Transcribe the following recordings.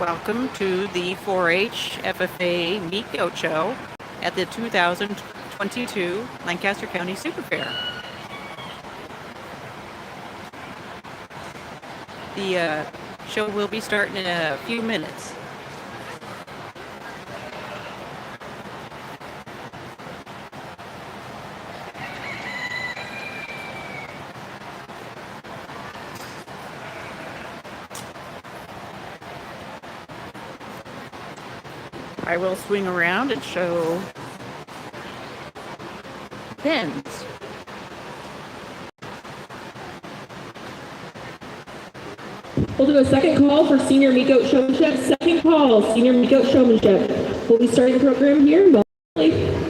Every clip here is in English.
Welcome to the 4-H FFA Meat Goat Show at the 2022 Lancaster County Super Fair. The show will be starting in a few minutes. I will swing around and show pins. We'll do a second call for Senior Meat Goat Showmanship. Second call, Senior Meat Goat Showmanship. We'll be starting the program here momentarily.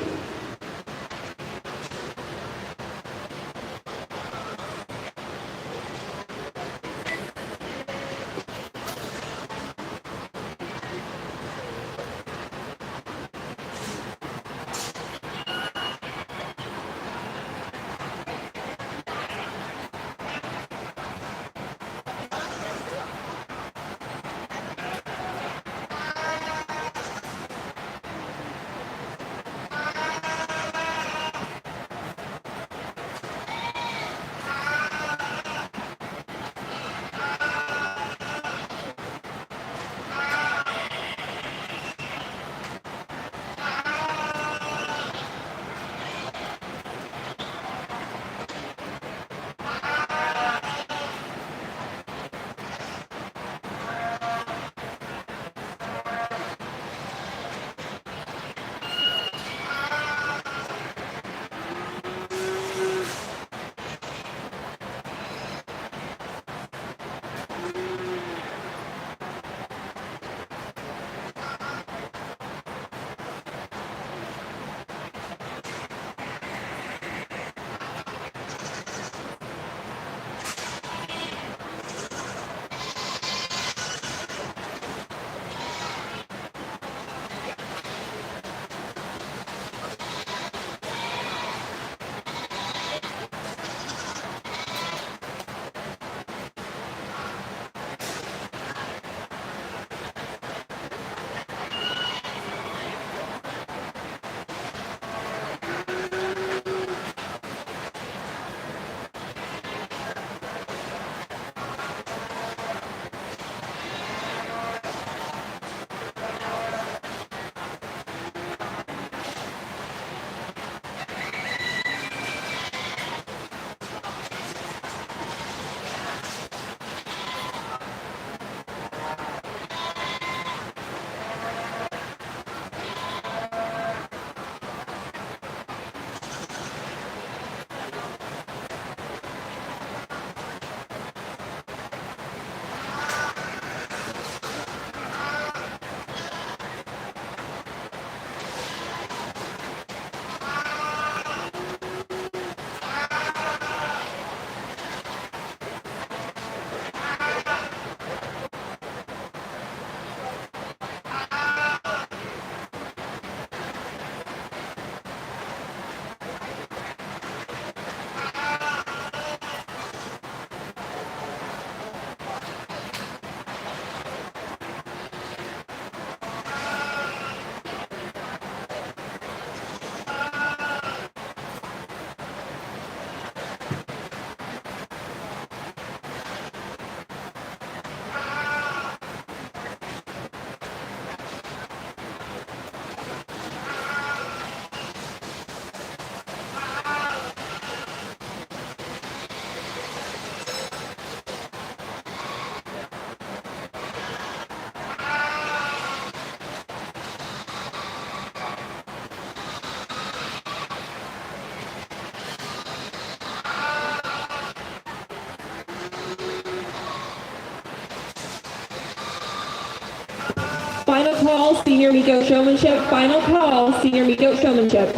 Final call, Senior Meat Goat Showmanship. Final call, Senior Meat Goat Showmanship.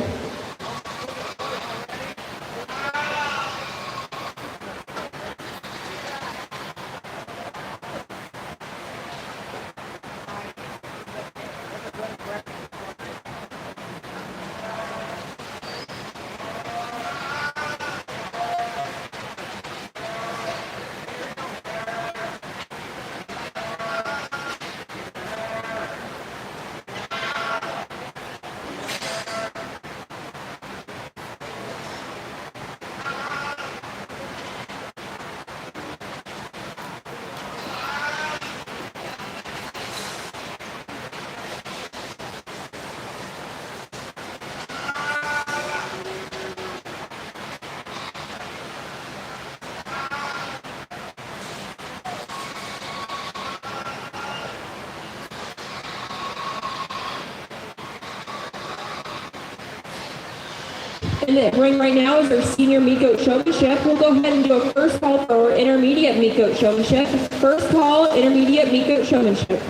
In the ring right now is our senior meat goat showmanship. We'll go ahead and do a first call for our intermediate meat goat showmanship. First call, intermediate meat goat showmanship.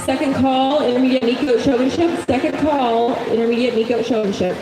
Second call, intermediate meat goat showmanship. Second call, intermediate meat goat showmanship.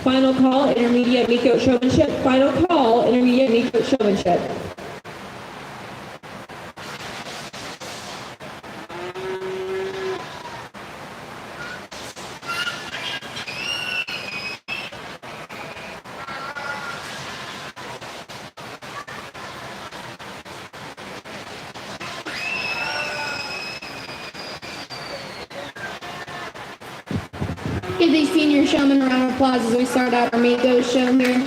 Final call, intermediate meat goat showmanship. Final call, intermediate meat goat showmanship. Give these senior showmen a round of applause as we start out our meat goat show here.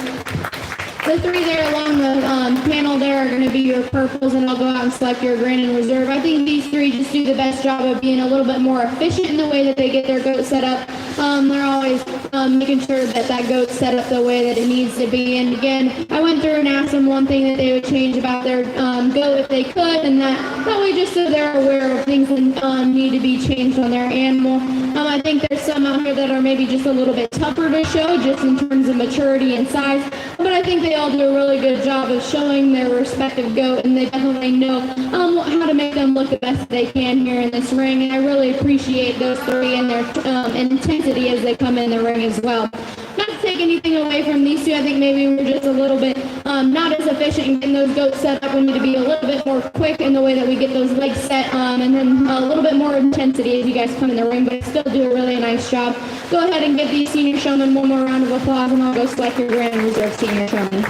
The three there along the panel there are going to be your purples, and I'll go out and select your grand and reserve. I think these three just do the best job of being a little bit more efficient in the way that they get their goat set up. They're always making sure that that goat's set up the way that it needs to be. And again, I went through and asked them one thing that they would change about their goat if they could, and that way just so they're aware of things that need to be changed on their animal. I think there's some out here that are maybe just a little bit tougher to show just in terms of maturity and size, but I think they all do a really good job of showing their respective goat, and they definitely know how to make them look the best they can here in this ring, and I really appreciate those three and their intensity as they come in the ring as well. Not to take anything away from these two, I think maybe we're just a little bit not as efficient in getting those goats set up. We need to be a little bit more quick in the way that we get those legs set, and then a little bit more intensity as you guys come in the ring, but still do a really nice job. Go ahead and give these senior showmen one more round of applause, and I'll go select your grand and reserve senior showmen.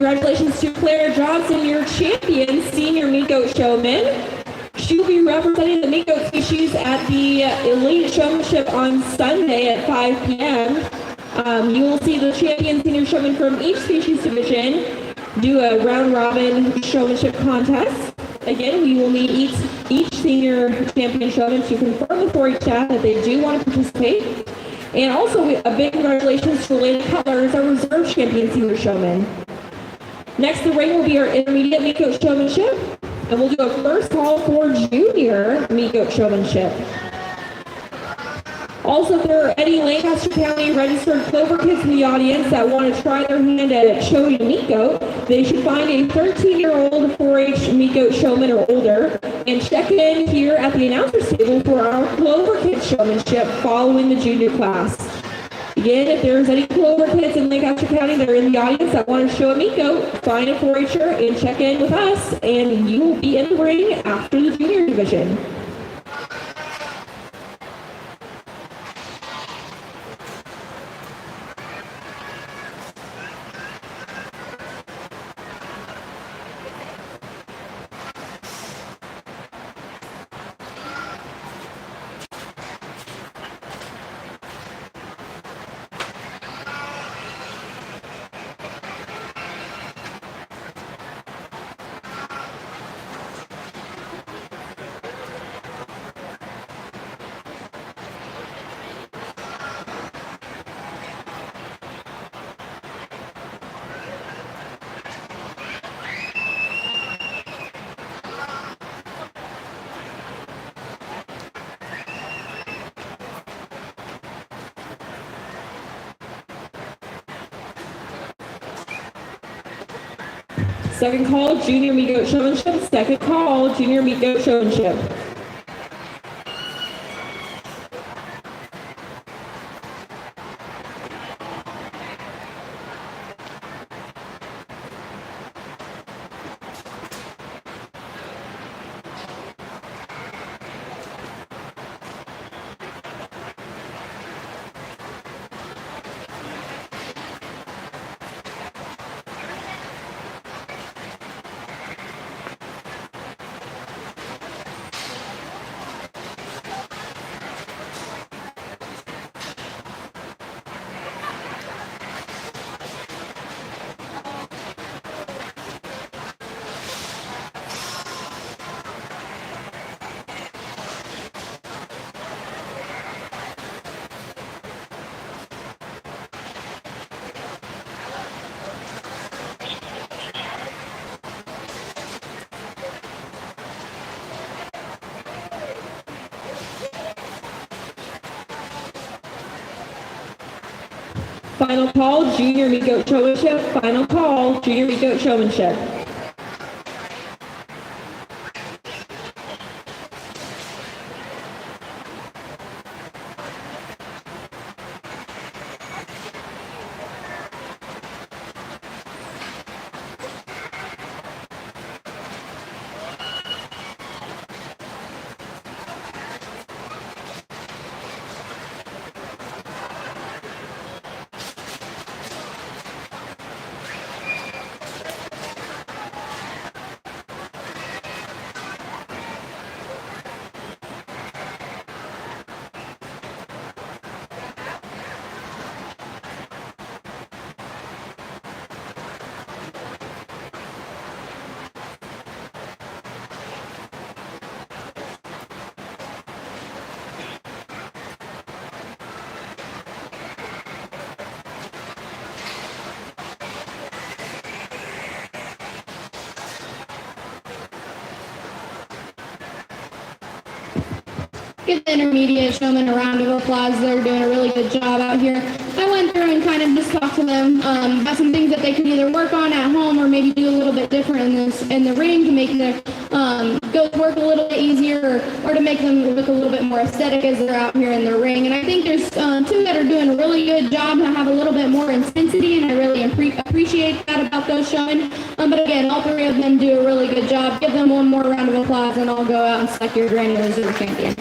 Congratulations to Claire Johnson, your champion senior meat goat showman. She will be representing the meat goat species at the Elite Showmanship on Sunday at 5 p.m. You will see the champion senior showman from each species division do a round robin showmanship contest. Again, we will meet each senior champion showman to confirm the 4-H staff that they do want to participate. And also a big congratulations to Elena Cutler as our reserve champion senior showman. Next, the ring will be our intermediate meat goat showmanship, and we'll do a first call for junior meat goat showmanship. Also, if there are any Lancaster County registered Clover kids in the audience that want to try their hand at showing a meat goat, they should find a 13-year-old 4-H meat goat showman or older and check in here at the announcer's table for our Clover Kids showmanship following the junior class. Again, if there's any Clover kids in Lancaster County that are in the audience that want to show a meat goat, find a 4-H'er and check in with us, and you will be in the ring after the junior division. Second call, junior meat goat showmanship. Second call, junior meat goat showmanship. Final call, Junior Meat Goat Showmanship. Final call, Junior Meat Goat Showmanship. Give the intermediate showmen a round of applause. They're doing a really good job out here. I went through and kind of just talked to them about some things that they can either work on at home or maybe do a little bit different in the ring to make their goats work a little bit easier or to make them look a little bit more aesthetic as they're out here in the ring. And I think there's two that are doing a really good job to have a little bit more intensity, and I really appreciate that about those showmen. But again, all three of them do a really good job. Give them one more round of applause, and I'll go out and select your grand reserve champion.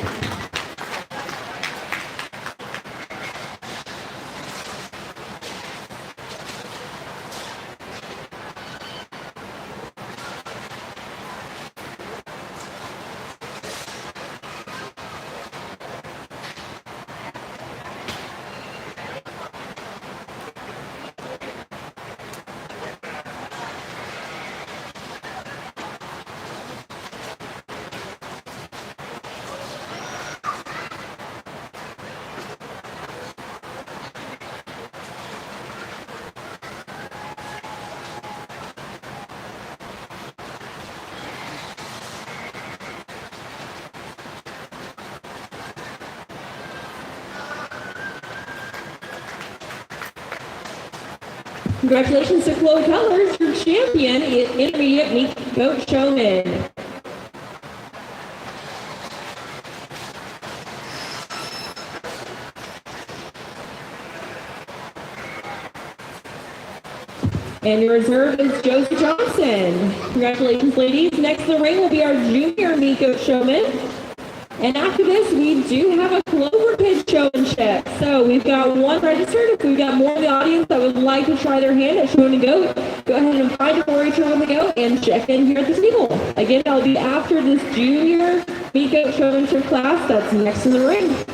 Congratulations to Chloe Colors, your champion in intermediate meat goat showman. And your reserve is Josie Johnson. Congratulations, ladies. Next in the ring will be our junior meat goat showman. And after this, we do have a Clover Pig Showmanship. So we've got one registered. If we've got more in the audience that would like to try their hand at showing a goat, go ahead and find a warrior with a goat and check in here at the table. Again, that'll be after this junior meat goat showmanship class that's next in the ring.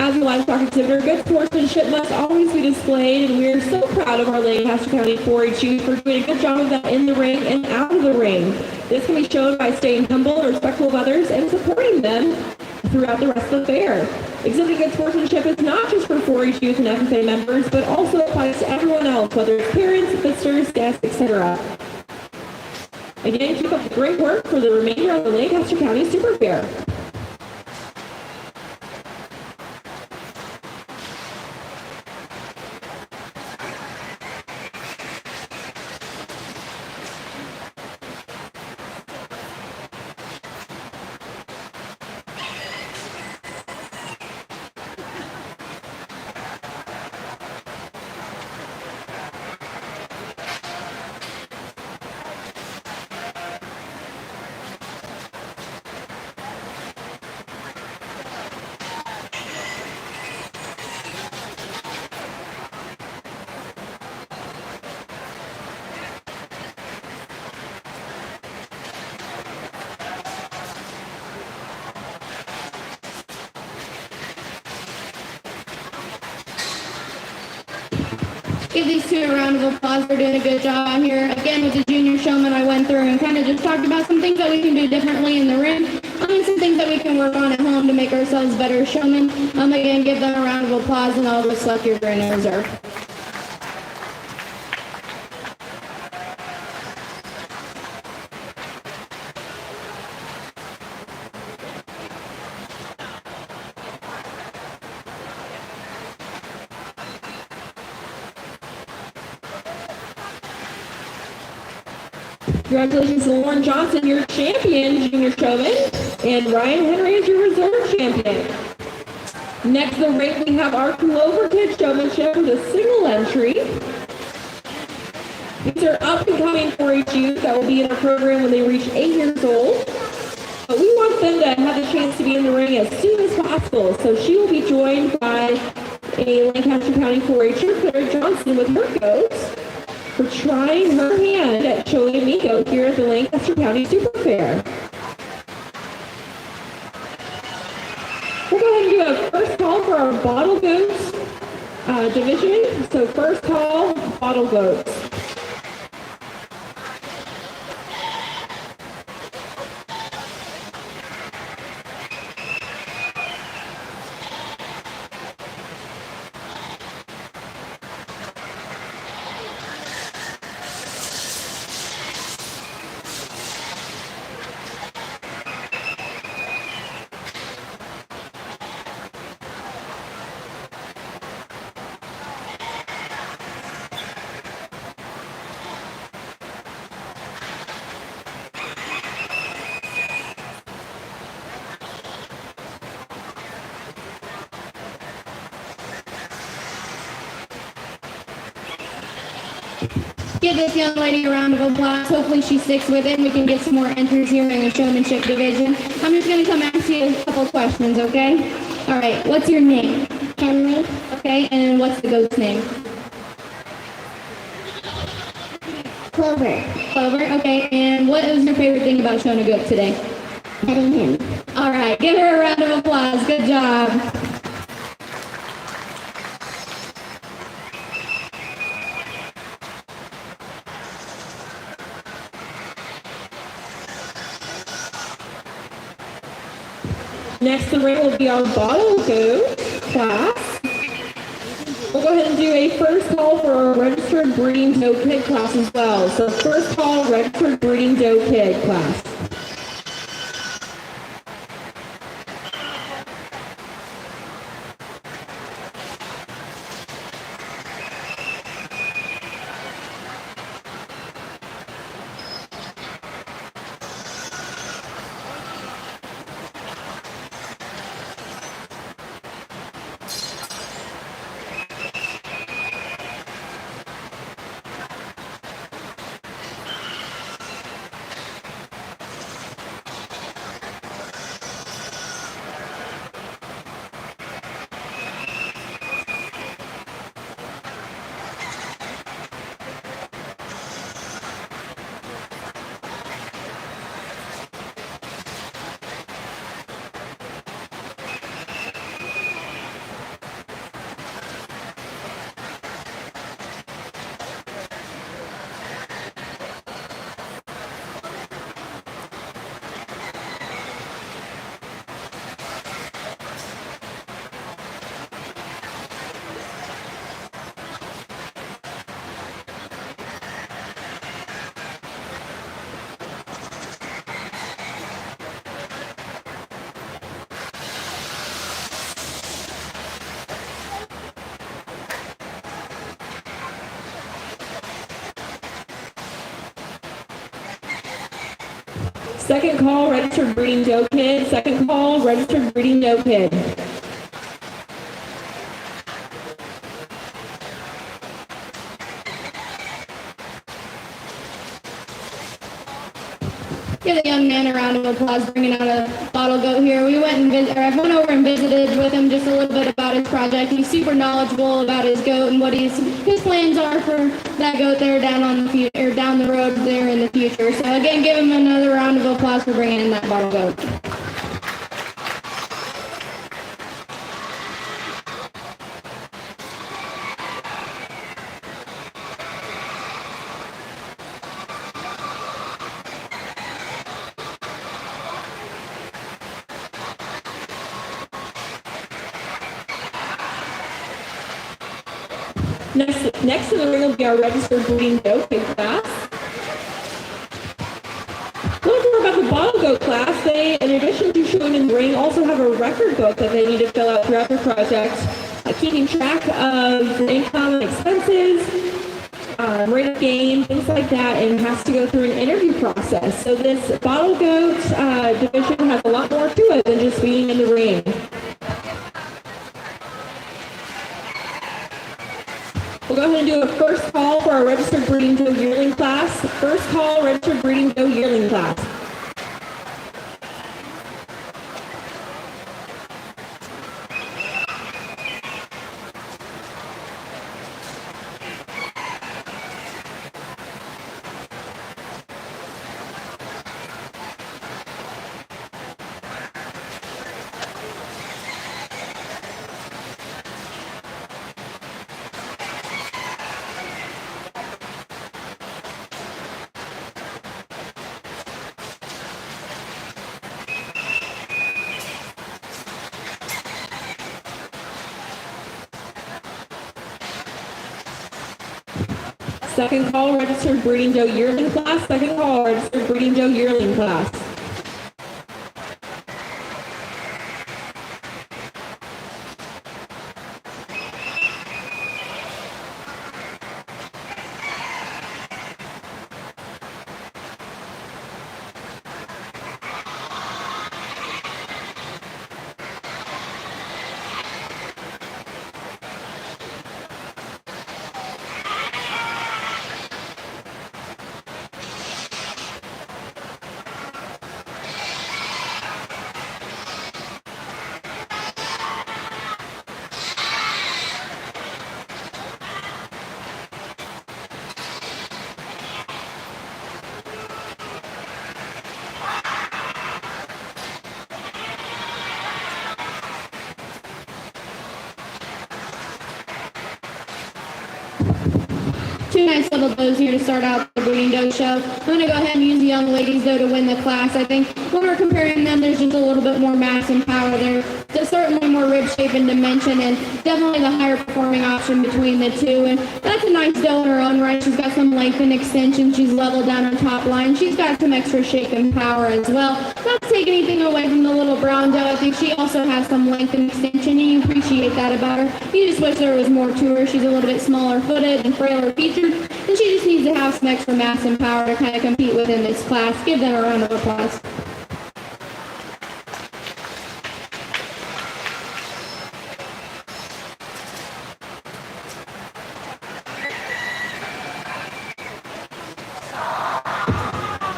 As a livestock exhibitor, good sportsmanship must always be displayed, and we are so proud of our Lancaster County 4-H youth for doing a good job of that in the ring and out of the ring. This can be shown by staying humble and respectful of others and supporting them throughout the rest of the fair. Exhibiting good sportsmanship is not just for 4-H youth and FFA members, but also applies to everyone else, whether it's parents, visitors, guests, etc. Again, keep up the great work for the remainder of the Lancaster County Super Fair. Give these two a round of applause for doing a good job out here. Again, with the junior showman, I went through and kind of just talked about some things that we can do differently in the ring. And some things that we can work on at home to make ourselves better showmen. Again, give them a round of applause, and I'll just select your grand in reserve. Congratulations to Lauren Johnson, your champion, junior showman, and Ryan Henry is your reserve champion. Next in the ring, we have our Clover Kid Showmanship with a single entry. These are up-and-coming 4-H youth that will be in our program when they reach 8 years old. But we want them to have a chance to be in the ring as soon as possible. So she will be joined by a Lancaster County 4-Her, Claire Johnson, with her goats, for trying her hand at showing a meat goat here at the Lancaster County Super Fair. We'll go ahead and do a first call for our bottle goats division. So first call, bottle goats. Give this young lady a round of applause. Hopefully she sticks with it and we can get some more entries here in the showmanship division. I'm just going to come ask you a couple questions, okay? All right, what's your name? Henry. Okay, and what's the goat's name? Clover. Clover, okay, and what was your favorite thing about showing a goat today? Petting him. All right, give her a round of applause. Good job. Next in the ring will be our bottle goat class. We'll go ahead and do a first call for our registered breeding doe kid class as well. So first call, registered breeding doe kid class. Second call, registered breeding doe kid. Second call, registered breeding doe kid. Give the young man a round of applause bringing out a bottle goat here. I went over and visited with him just a little bit about his project. He's super knowledgeable about his goat and what his plans are for that goat there down the road there in the future. So again, give him another round of applause for bringing in that bottle goat. Next in the ring will be our registered breeding doe kid class. A little more about the bottle goat class. They, in addition to showing in the ring, also have a record book that they need to fill out throughout their project, keeping track of income and expenses, rate of gain, things like that, and has to go through an interview process. So this bottle goat division has a lot more to it than just being in the ring. We'll go ahead and do a first call for our registered breeding doe yearling class. First call, registered breeding doe yearling class. Second call, registered breeding doe yearling class. Second call, registered breeding doe yearling class. Two nice little does here to start out the breeding doe show. I'm going to go ahead and use the young ladies though to win the class. I think when we're comparing them, there's just a little bit more mass and power there. There's certainly more rib shape and dimension, and definitely the higher performing option between the two. And that's a nice doe in her own right. She's got some length and extension. She's level down her top line. She's got some extra shape and power as well. Not to take anything away from the little brown doe. I think she also has some length and extension, and you appreciate that about her. You just wish there was more to her. She's a little bit smaller footed and frailer featured, and she just needs to have some extra mass and power to kind of compete within this class. Give them a round of applause.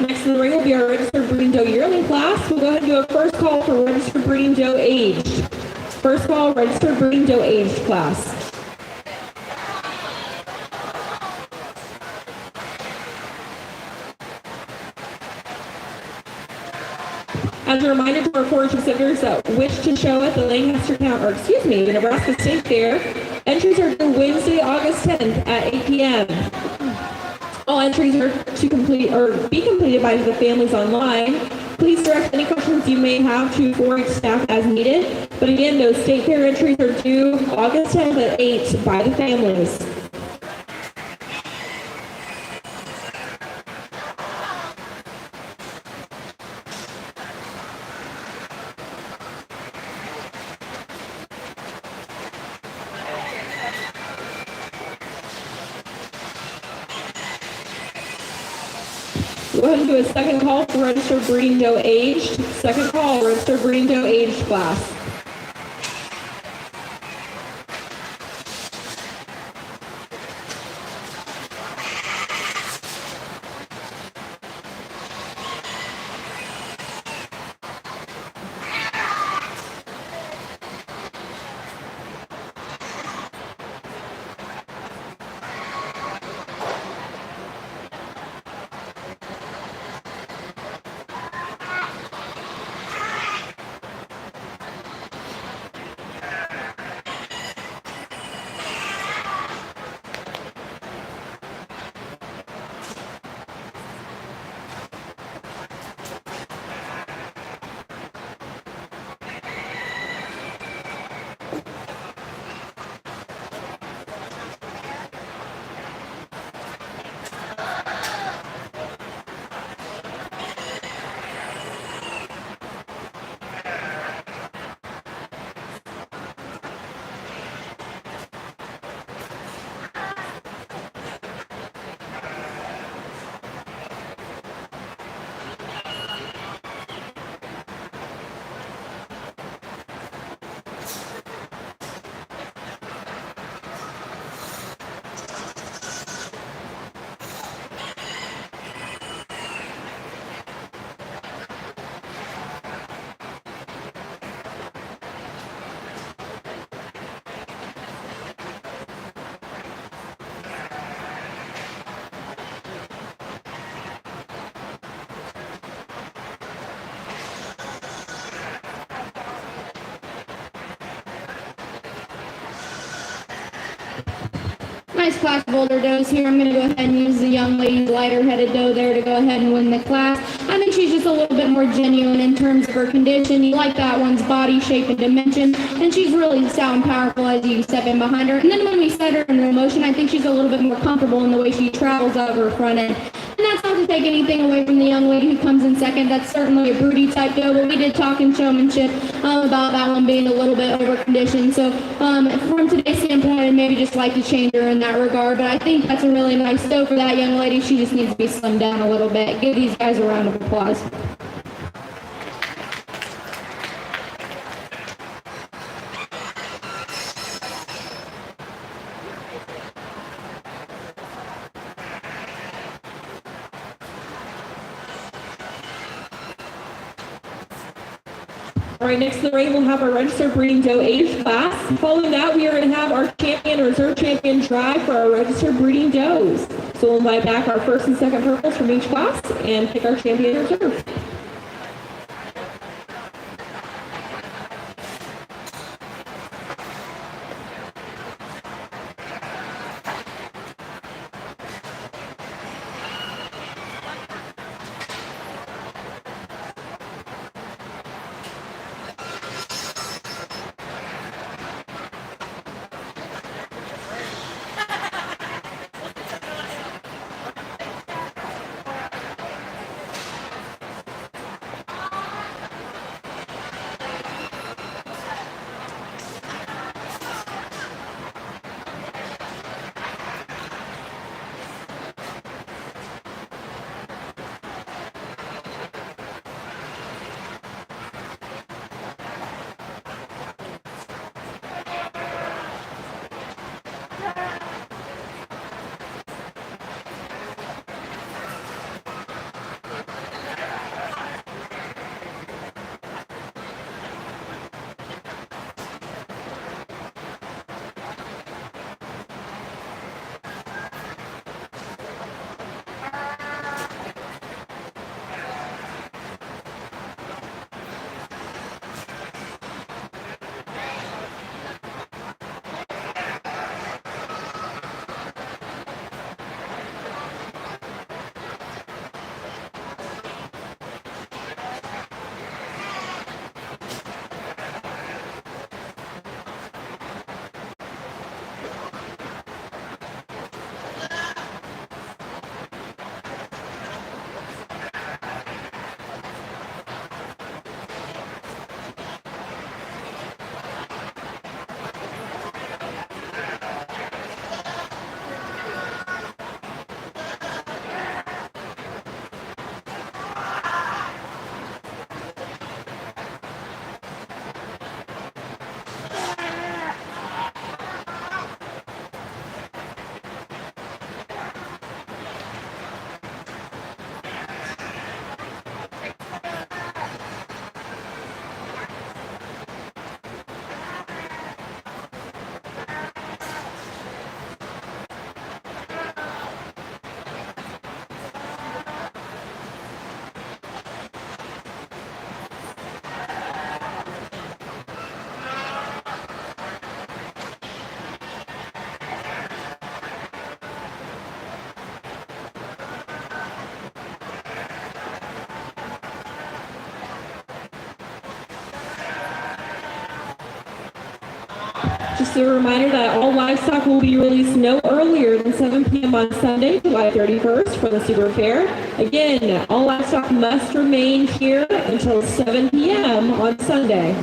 Next in the ring will be our registered breeding doe yearling class. We'll go ahead and do a first call for registered breeding doe aged. First call, registered breeding doe aged class. As a reminder to our forage exhibitors that wish to show at the Lancaster County, the Nebraska State Fair, entries are due Wednesday, August 10th at 8 p.m. All entries are to complete or be completed by the families online. Please direct any questions you may have to forage staff as needed. But again, those state fair entries are due August 10th at 8 by the families. Go ahead and do a second call for registered breeding doe aged. Second call, registered breeding doe aged class. Nice class of older does here. I'm going to go ahead and use the young lady's lighter-headed doe there to go ahead and win the class. I think she's just a little bit more genuine in terms of her condition. You like that one's body shape and dimension, and she's really stout and powerful as you step in behind her. And then when we set her in motion, I think she's a little bit more comfortable in the way she travels out of her front end. And that's not to take anything away from the young lady who comes in second. That's certainly a broody type doe, but we did talk in showmanship about that one being a little bit over-conditioned. So from today's standpoint, I'd maybe just like to change her in that regard, but I think that's a really nice doe for that young lady. She just needs to be slimmed down a little bit. Give these guys a round of applause. All right, next in the ring, we'll have our registered breeding doe age class. Following that, we are going to have our champion, reserve champion try for our registered breeding does. So we'll invite back our first and second purples from each class and pick our champion reserve. Just a reminder that all livestock will be released no earlier than 7 p.m. on Sunday, July 31st for the Super Fair. Again, all livestock must remain here until 7 p.m. on Sunday.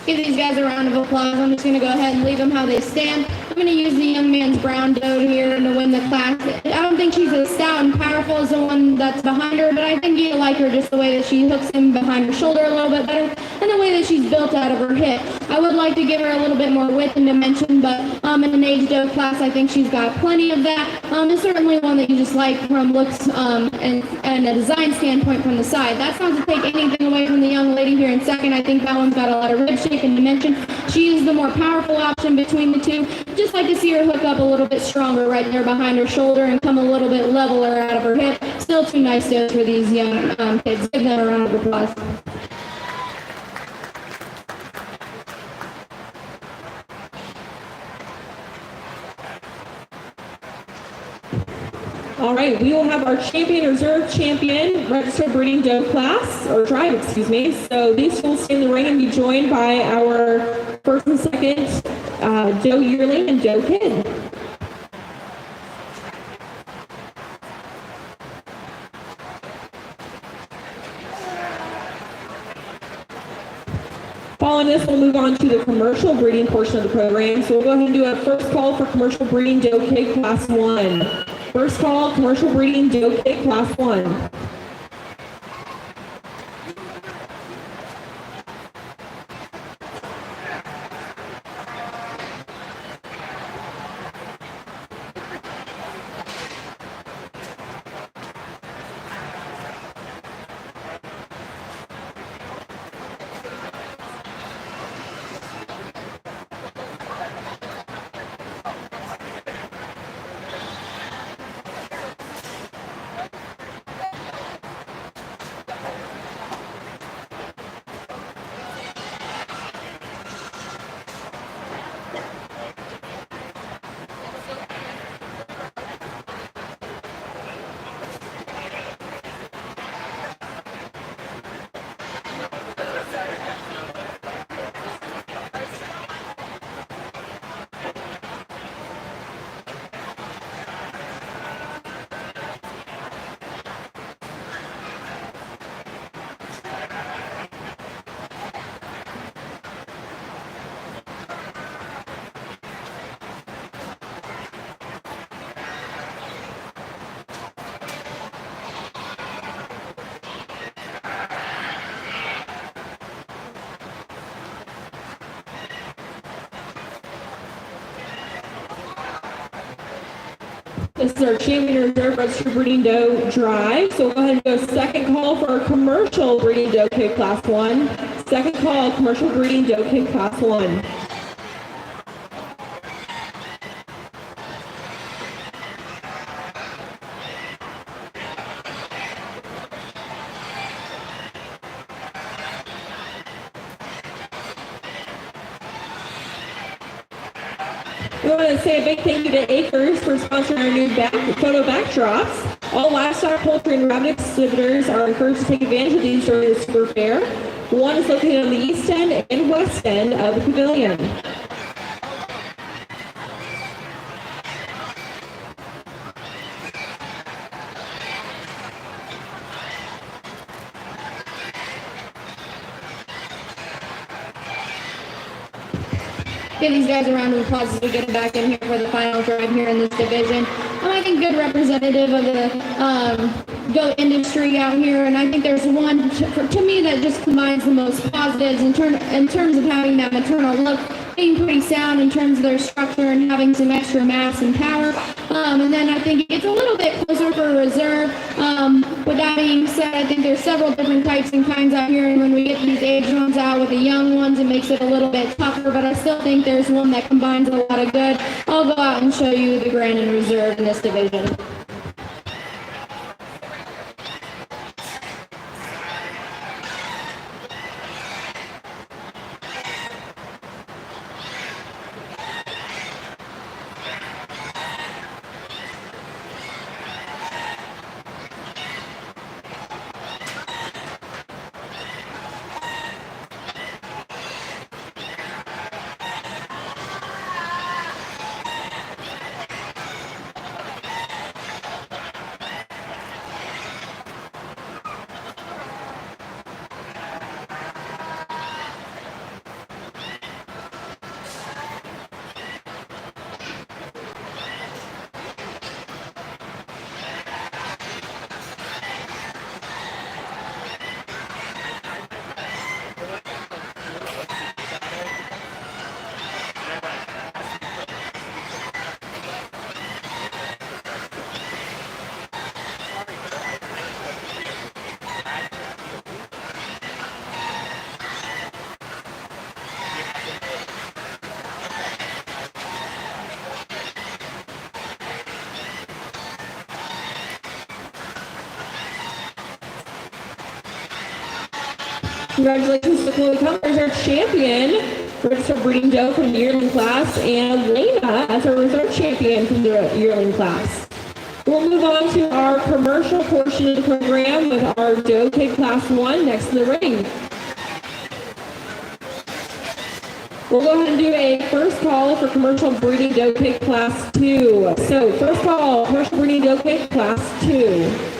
Give these guys a round of applause. I'm just going to go ahead and leave them how they stand. I'm going to use the young man's brown doe here to win the class. I don't think she's as stout and powerful as the one that's behind her, but I think you like her just the way that she hooks him behind her shoulder a little bit better and the way that she's built out of her hip. I would like to give her a little bit more width and dimension, but in an age doe class, I think she's got plenty of that. It's certainly one that you just like from looks and a design standpoint from the side. That's not to take anything away from the young lady here in second. I think that one's got a lot of rib shape and dimension. She is the more powerful option between the two. Just like to see her hook up a little bit stronger right there behind her shoulder and come a little bit leveler out of her hip. Still two nice does for these young kids. Give them a round of applause. All right, we will have our champion, reserve champion, registered breeding doe class, or tribe, excuse me. So these will stay in the ring and be joined by our first and second doe yearling and doe kid. Following this, we'll move on to the commercial breeding portion of the program. So we'll go ahead and do a first call for commercial breeding doe kid class 1. First call, commercial breeding doe kid class 1. This is our champion reserve registered breeding doe drive. So we'll go ahead and go second call for our commercial breeding doe kid class 1. Second call, commercial breeding doe kid class 1. We want to say a big thank you to Acres for sponsoring our new photo backdrops. All livestock, poultry, and rabbit exhibitors are encouraged to take advantage of these during the Super Fair. One is located on the east end and west end of the pavilion. Give these guys a round of applause as we get them back in here for the final drive here in this division. I think good representative of the goat industry out here, and I think there's one to me that just combines the most positives in terms of having that maternal look being pretty sound in terms of their structure and having some extra mass and power. And then I think it gets a little bit closer for reserve. With that being said, I think there's several different types and kinds out here, and when we get these aged ones out with the young ones, it makes it a little bit tougher, but I still think there's one that combines a lot of good. I'll go out and show you the Grand and Reserve in this division. Congratulations to Chloe Cummers, our champion, registered breeding doe from the yearling class, and Lena as our reserve champion from the yearling class. We'll move on to our commercial portion of the program with our doe pig class 1 next to the ring. We'll go ahead and do a first call for commercial breeding doe pig class 2. So first call, commercial breeding doe pig class 2.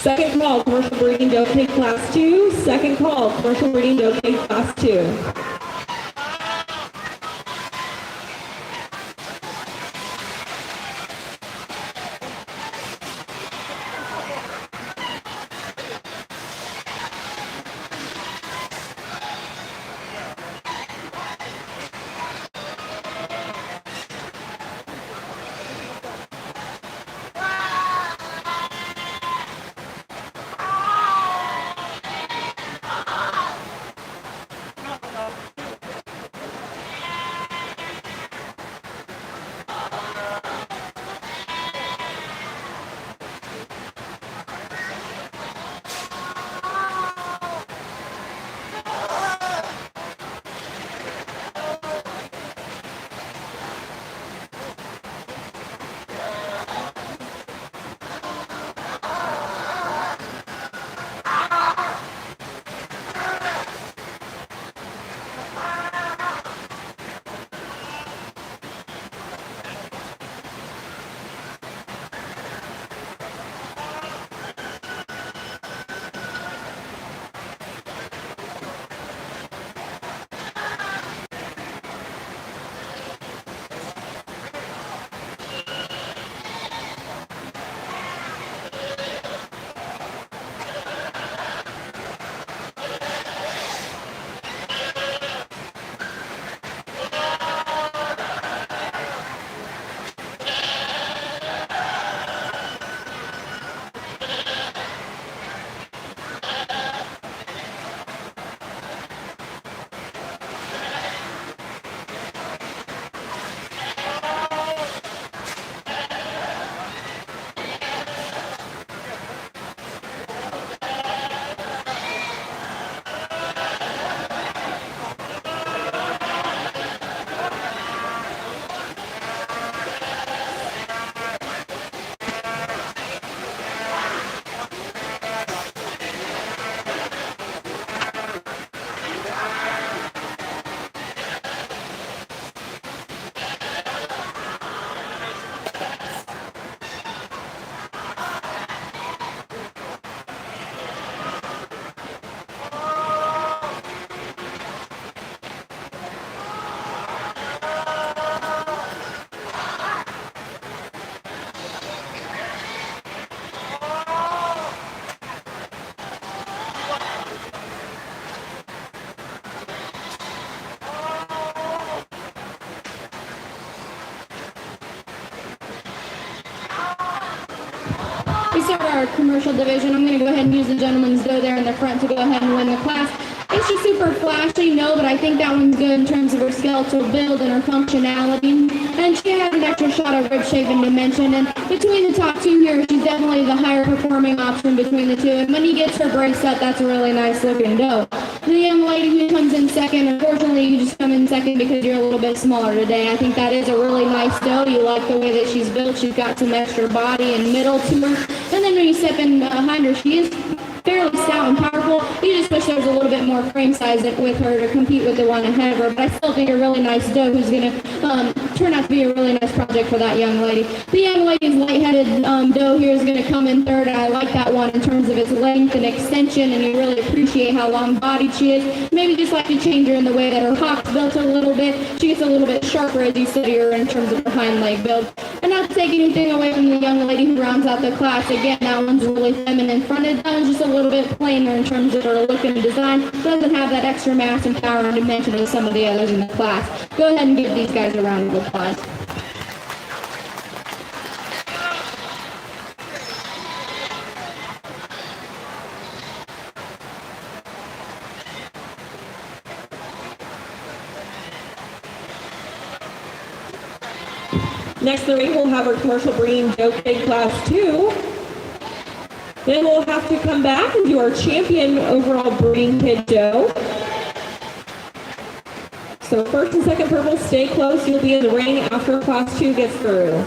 Second call, commercial breeding doe pig class 2. Second call, commercial breeding doe pig class 2. our commercial division, I'm going to go ahead and use the gentleman's doe there in the front to go ahead and win the class. Is she super flashy? No, but I think that one's good in terms of her skeletal build and her functionality. And she has an extra shot of rib shape and dimension. And between the top two here, she's definitely the higher performing option between the two. And when he gets her brace up, that's a really nice looking doe. The young lady who comes in second, unfortunately, you just come in second because you're a little bit smaller today. I think that is a really nice doe. You like the way that she's built. She's got some extra body and middle to her. And then when you step in behind her, she is fairly stout and powerful. You just wish there was a little bit more frame size with her to compete with the one ahead of her. But I still think a really nice doe who's going to turn out to be a really nice project for that young lady. The young lady's light-headed doe here is going to come in third. And I like that one in terms of its length and extension, and you really appreciate how long-bodied she is. Maybe just like to change her in the way that her hock's built a little bit. She gets a little bit sharper as you study her in terms of her hind leg build. And not to take anything away from the young lady who rounds out the class. Again, that one's really feminine fronted. That one's just a little bit plainer in terms of her look and design. Doesn't have that extra mass and power and dimension of some of the others in the class. Go ahead and give these guys a round of applause. Next in the ring, we'll have our commercial breeding doe kid class 2. Then we'll have to come back and do our champion overall breeding kid doe. So first and second purple, stay close. You'll be in the ring after class 2 gets through.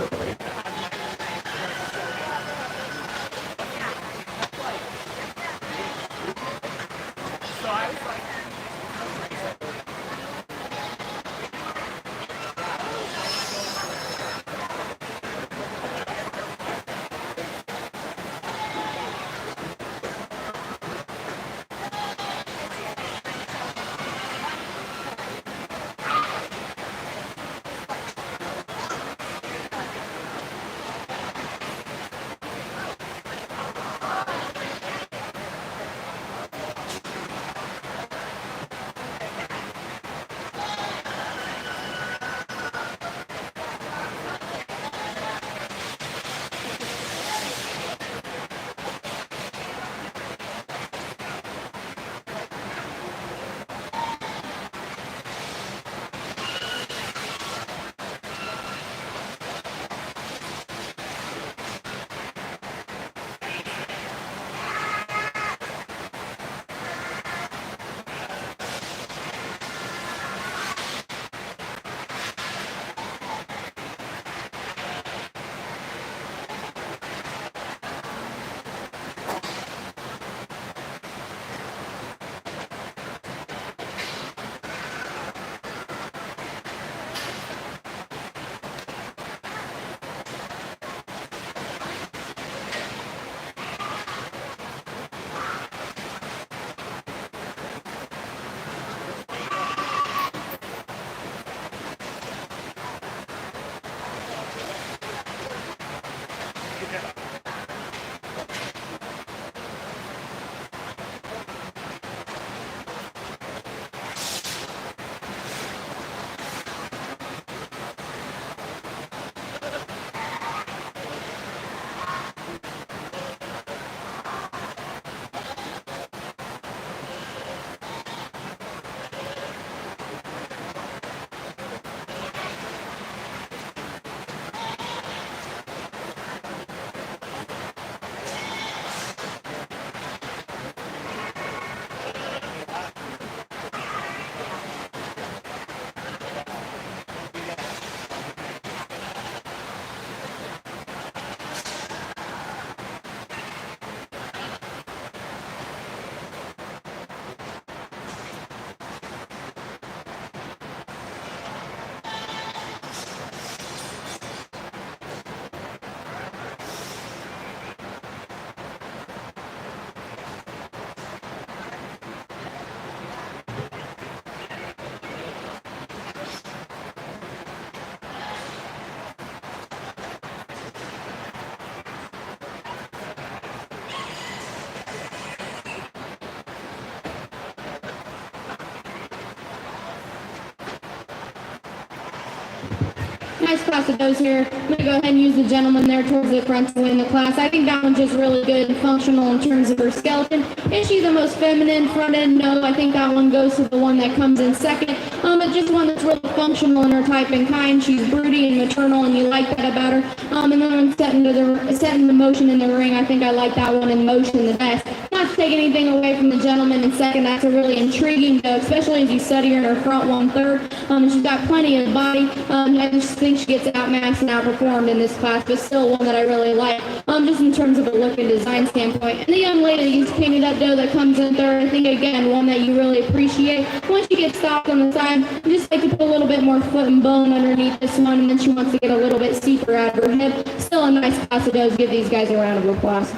nice class of does here. I'm going to go ahead and use the gentleman there towards the front to win the class. I think that one's just really good and functional in terms of her skeleton. Is she the most feminine front end? No, I think that one goes to the one that comes in second. But just one that's really functional in her type and kind. She's broody and maternal, and you like that about her. And then when setting the motion in the ring, I think I like that one in motion the best. Not to take anything away from the gentleman in second. That's a really intriguing doe, especially as you study her in her front 1/3. She's got plenty of body. I just think she gets outmatched and outperformed in this class, but still one that I really like, just in terms of a look and design standpoint. And the young lady who's painted up doe that comes in third, I think again one that you really appreciate. Once you get stopped on the side, you just like to put a little bit more foot and bone underneath this one, and then she wants to get a little bit steeper out of her hip. Still a nice class of does. Give these guys a round of applause.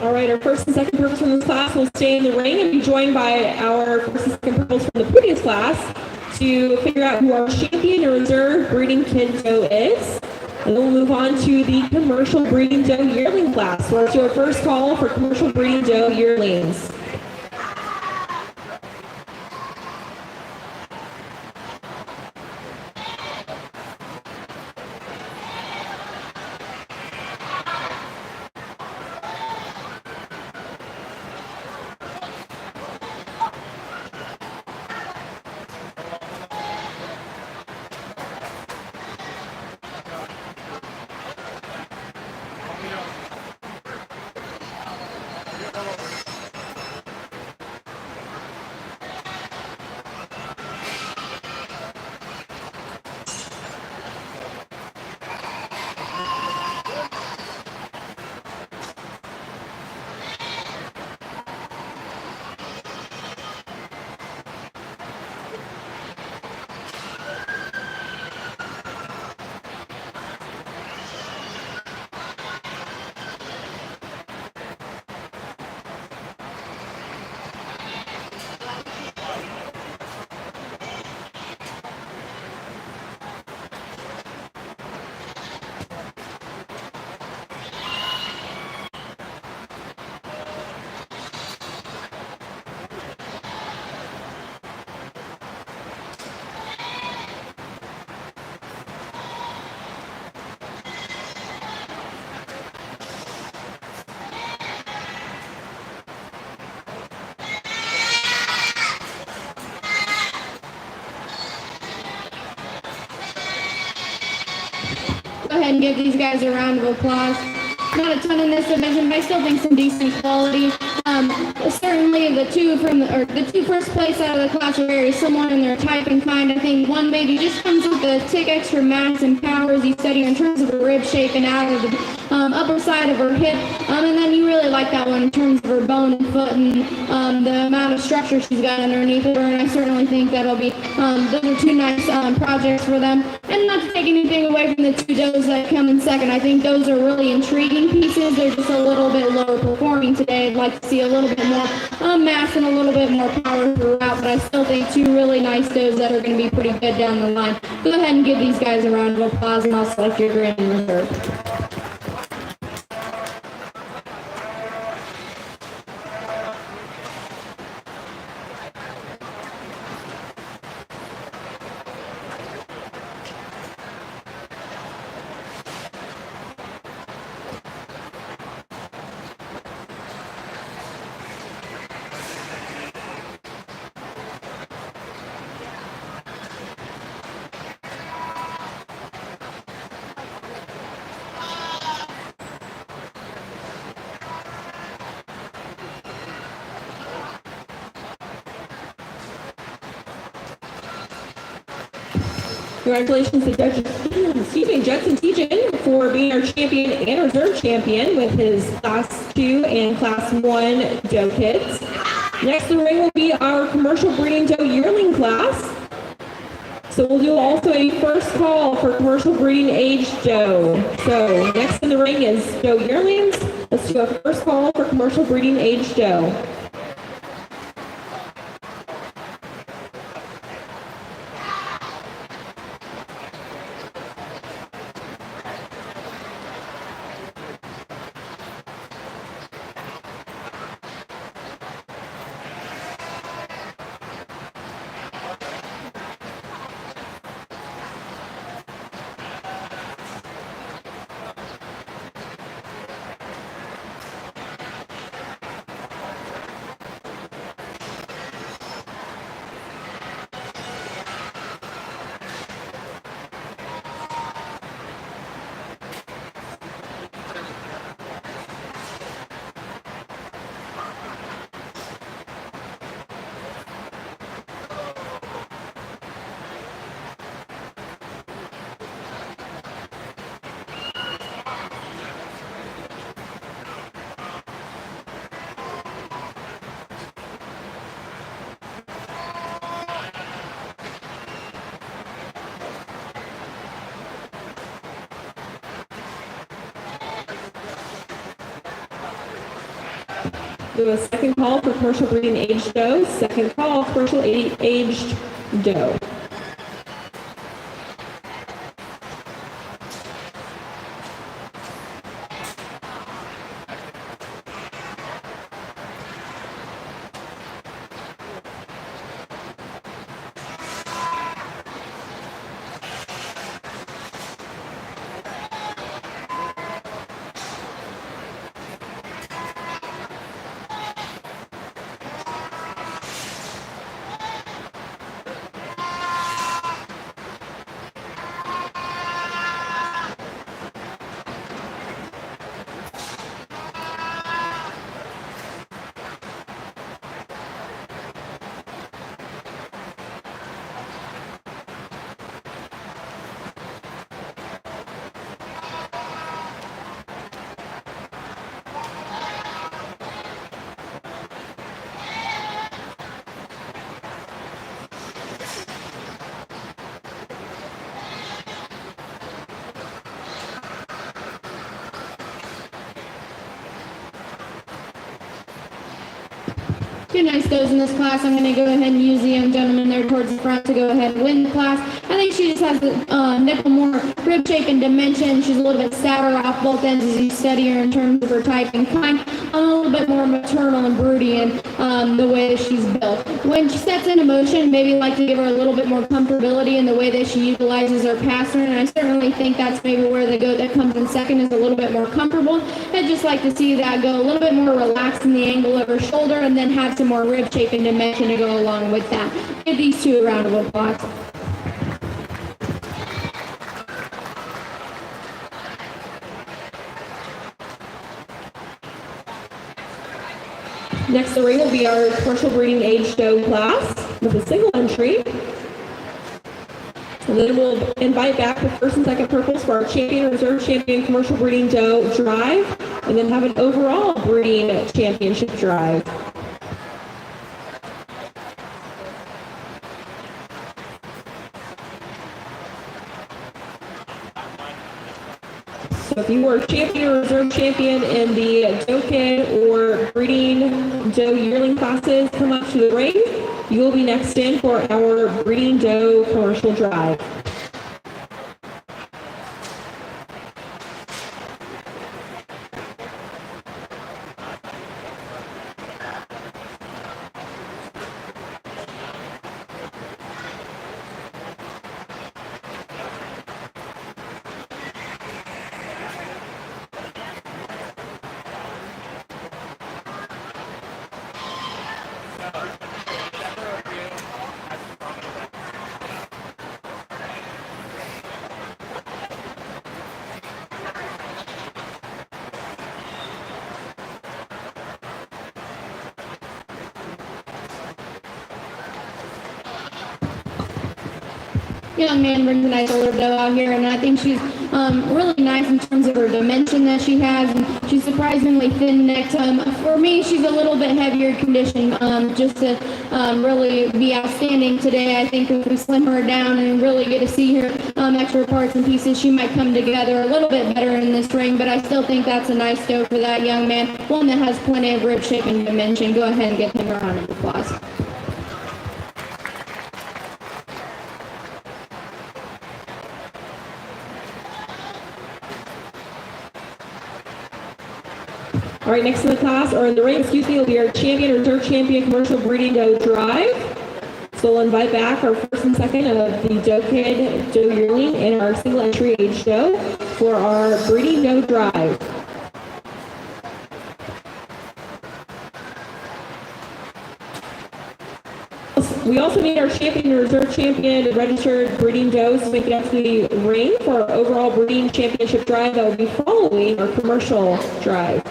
All right, our first and second purples from this class will stay in the ring and be joined by our first and second purples from the previous class to figure out who our champion or reserve breeding kid doe is. And then we'll move on to the commercial breeding doe yearling class. So let's do our first call for commercial breeding doe yearlings. Go ahead and give these guys a round of applause. Not a ton in this division, but I still think some decent quality. Certainly the two first place out of the class are very similar in their type and kind. I think one maybe just comes with a tick extra mass and power as you study in terms of her rib shape and out of the upper side of her hip. And then you really like that one in terms of her bone and foot and the amount of structure she's got underneath her. And I certainly think that'll be, those are two nice projects for them. And not to take anything away from the two does that come in second. I think those are really intriguing pieces. They're just a little bit lower performing today. I'd like to see a little bit more mass and a little bit more power throughout, but I still think two really nice does that are going to be pretty good down the line. Go ahead and give these guys a round of applause, and I'll select your grand reserve. Congratulations to Judson Tejan for being our champion and reserve champion with his Class 2 and Class 1 doe kids. Next in the ring will be our commercial breeding doe yearling class. So we'll do also a first call for commercial breeding age doe. So next in the ring is doe yearlings. Let's do a first call for commercial breeding age doe. Do a second call for commercial breeding aged doe. Second call, commercial aged doe. Two nice goes in this class. I'm going to go ahead and use the young gentleman there towards the front to go ahead and win the class. I think she just has the nipple more rib shape and dimension. She's a little bit stouter off both ends as you study her in terms of her type and kind. A little bit more maternal and broody in the way that she's built. When she sets into motion, maybe like to give her a little bit more comfortability in the way that she utilizes her passer, and I certainly think that's maybe where the goat that comes in second is a little bit more comfortable. I'd just like to see that go a little bit more relaxed in the angle of her shoulder and then have some more rib shape and dimension to go along with that. Give these two a round of applause. Next in the ring will be our commercial breeding aged doe class with a single entry. And then we'll invite back the first and second purples for our champion, reserve champion, commercial breeding doe drive, and then have an overall breeding championship drive. So if you were champion or reserve champion in the doe kid or breeding doe yearling classes, come up to the ring. You will be next in for our breeding doe commercial drive. Young man brings a nice older doe out here, and I think she's really nice in terms of her dimension that she has, and she's surprisingly thin-necked. For me, she's a little bit heavier condition, just to really be outstanding today. I think if we slim her down and really get to see her extra parts and pieces, she might come together a little bit better in this ring, but I still think that's a nice doe for that young man, one that has plenty of rib shape and dimension. Go ahead and give him a round of applause. All right, next in the class, or in the ring, will be our champion, reserve champion, commercial breeding doe drive. So we'll invite back our first and second of the doe kid, doe yearling, and our single entry age doe for our breeding doe drive. We also need our champion and reserve champion registered breeding does to make it up to the ring for our overall breeding championship drive that will be following our commercial drive.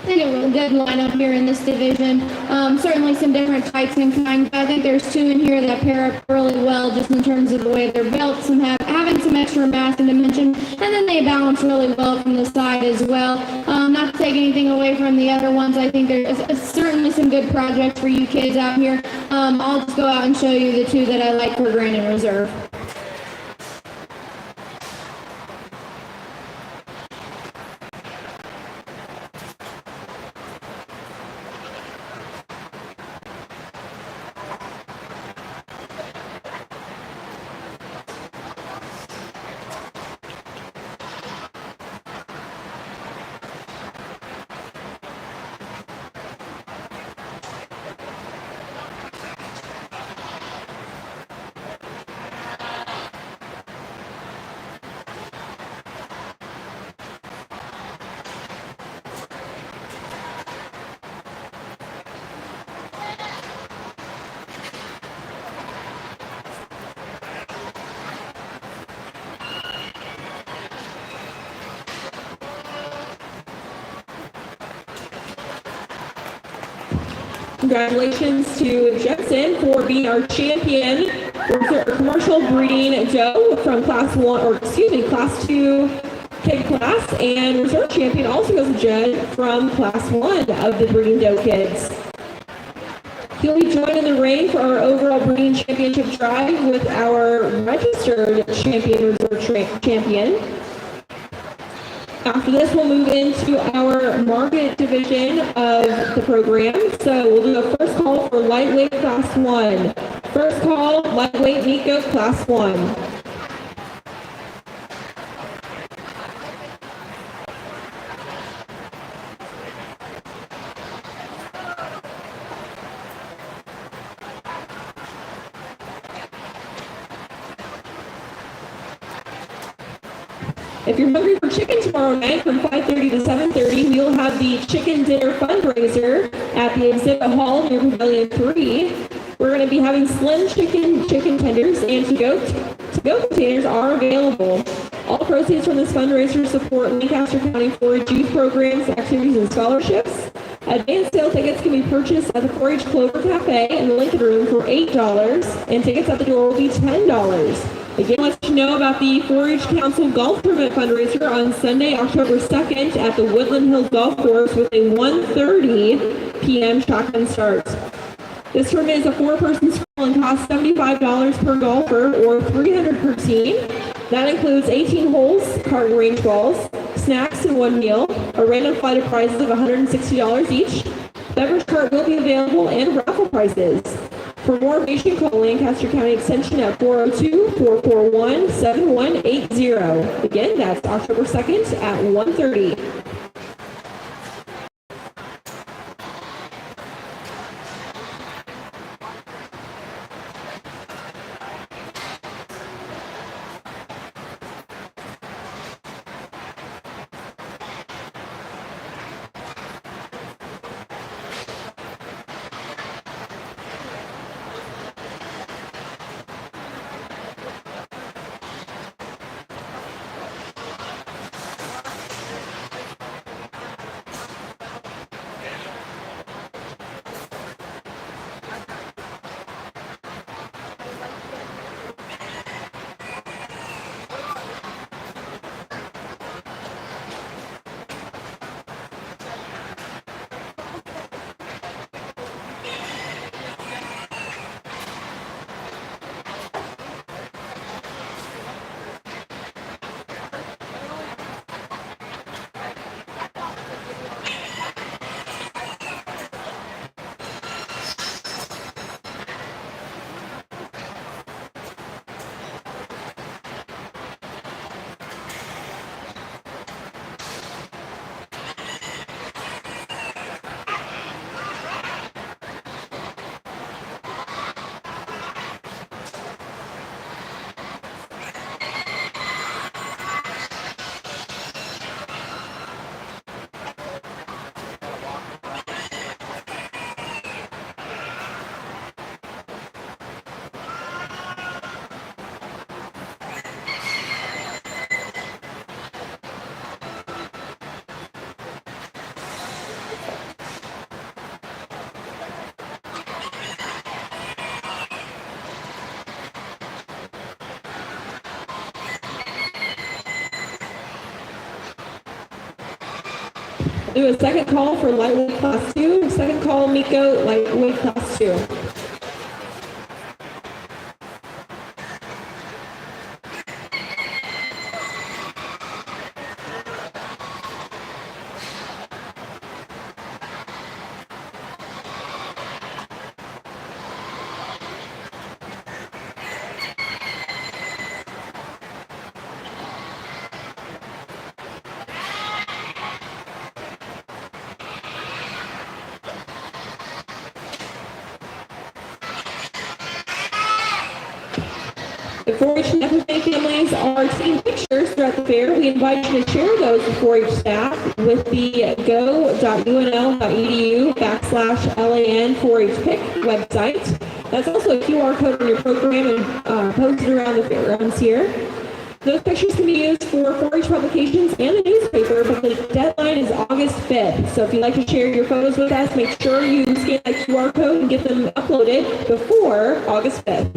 think a good lineup here in this division. Certainly some different types and kinds, but I think there's two in here that pair up really well just in terms of the way they're built, having some extra mass and dimension, and then they balance really well from the side as well. Not to take anything away from the other ones, I think there's certainly some good projects for you kids out here. I'll just go out and show you the two that I like for Grand and Reserve. Congratulations to Jepson for being our champion for commercial breeding doe from class 2 kid class, and reserve champion also goes to Jed from class 1 of the breeding doe kids. He'll be joining the ring for our overall breeding championship drive with our registered champion, reserve champion. After this, we'll move into our market division of the program. So we'll do a first call for lightweight class 1. First call, lightweight meat goat class 1. If you're hungry for chicken tomorrow night from 5:30 to 7:30, we'll have the chicken dinner fundraiser at the exhibit hall near Pavilion 3. We're going to be having slim chicken tenders, and to-go containers are available. All proceeds from this fundraiser support Lancaster County 4-H youth programs, activities, and scholarships. Advanced sale tickets can be purchased at the 4-H Clover Cafe in the Lincoln Room for $8, and tickets at the door will be $10. Again, let you know about the 4-H Council Golf Tournament fundraiser on Sunday, October 2nd at the Woodland Hills Golf Course with a 1:30 p.m. shotgun start. This tournament is a 4-person school and costs $75 per golfer or $300 per team. That includes 18 holes, cart and range balls, snacks and one meal, a random flight of prizes of $160 each. Beverage cart will be available and raffle prizes. For more information, call Lancaster County Extension at 402-441-7180. Again, that's October 2nd at 1:30. Do a second call for lightweight class 2. Second call, meat goat, lightweight class 2. The 4-H and FFA families are taking pictures throughout the fair. We invite you to share those with 4-H staff with the go.unl.edu/LAN4H pick website. That's also a QR code on your program and posted around the fairgrounds here. Those pictures can be used for 4-H publications and the newspaper, but the deadline is August 5th. So if you'd like to share your photos with us, make sure you scan that QR code and get them uploaded before August 5th.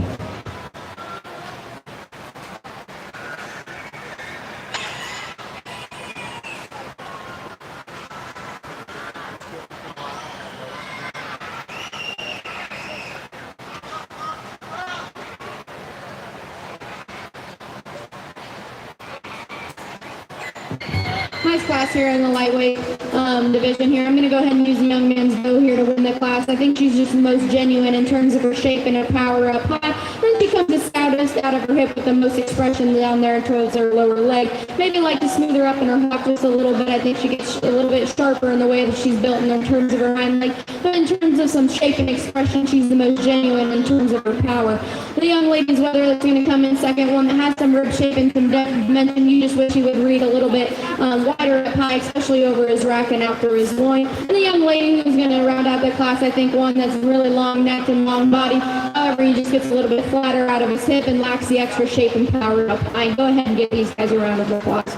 Nice class here in the lightweight division here. I'm going to go ahead and use the young man's bow here to win the class. I think she's just the most genuine in terms of her shape and her power up high. Then she comes the stoutest out of her hip with the most expression down there towards her lower leg. Maybe like to smooth her up in her hop just a little bit. I think she gets a little bit sharper in the way that she's built in terms of her hind leg. But in terms of some shape and expression, she's the most genuine in terms of her power. The young lady's whether that's going to come in second, one that has some rib shape and some dimension. You just wish you would read a little bit wider up high, especially over his rack and out through his loin. And the young lady who's going to round out the class, I think one that's really long necked and long body. However, he just gets a little bit flatter out of his hip and lacks the extra shape and power up high. Go ahead and give these guys a round of applause.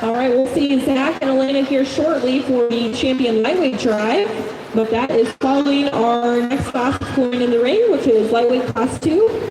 All right, we'll see Zach and Elena here shortly for the champion lightweight drive, but that is following our next class going in the ring, which is lightweight class 2.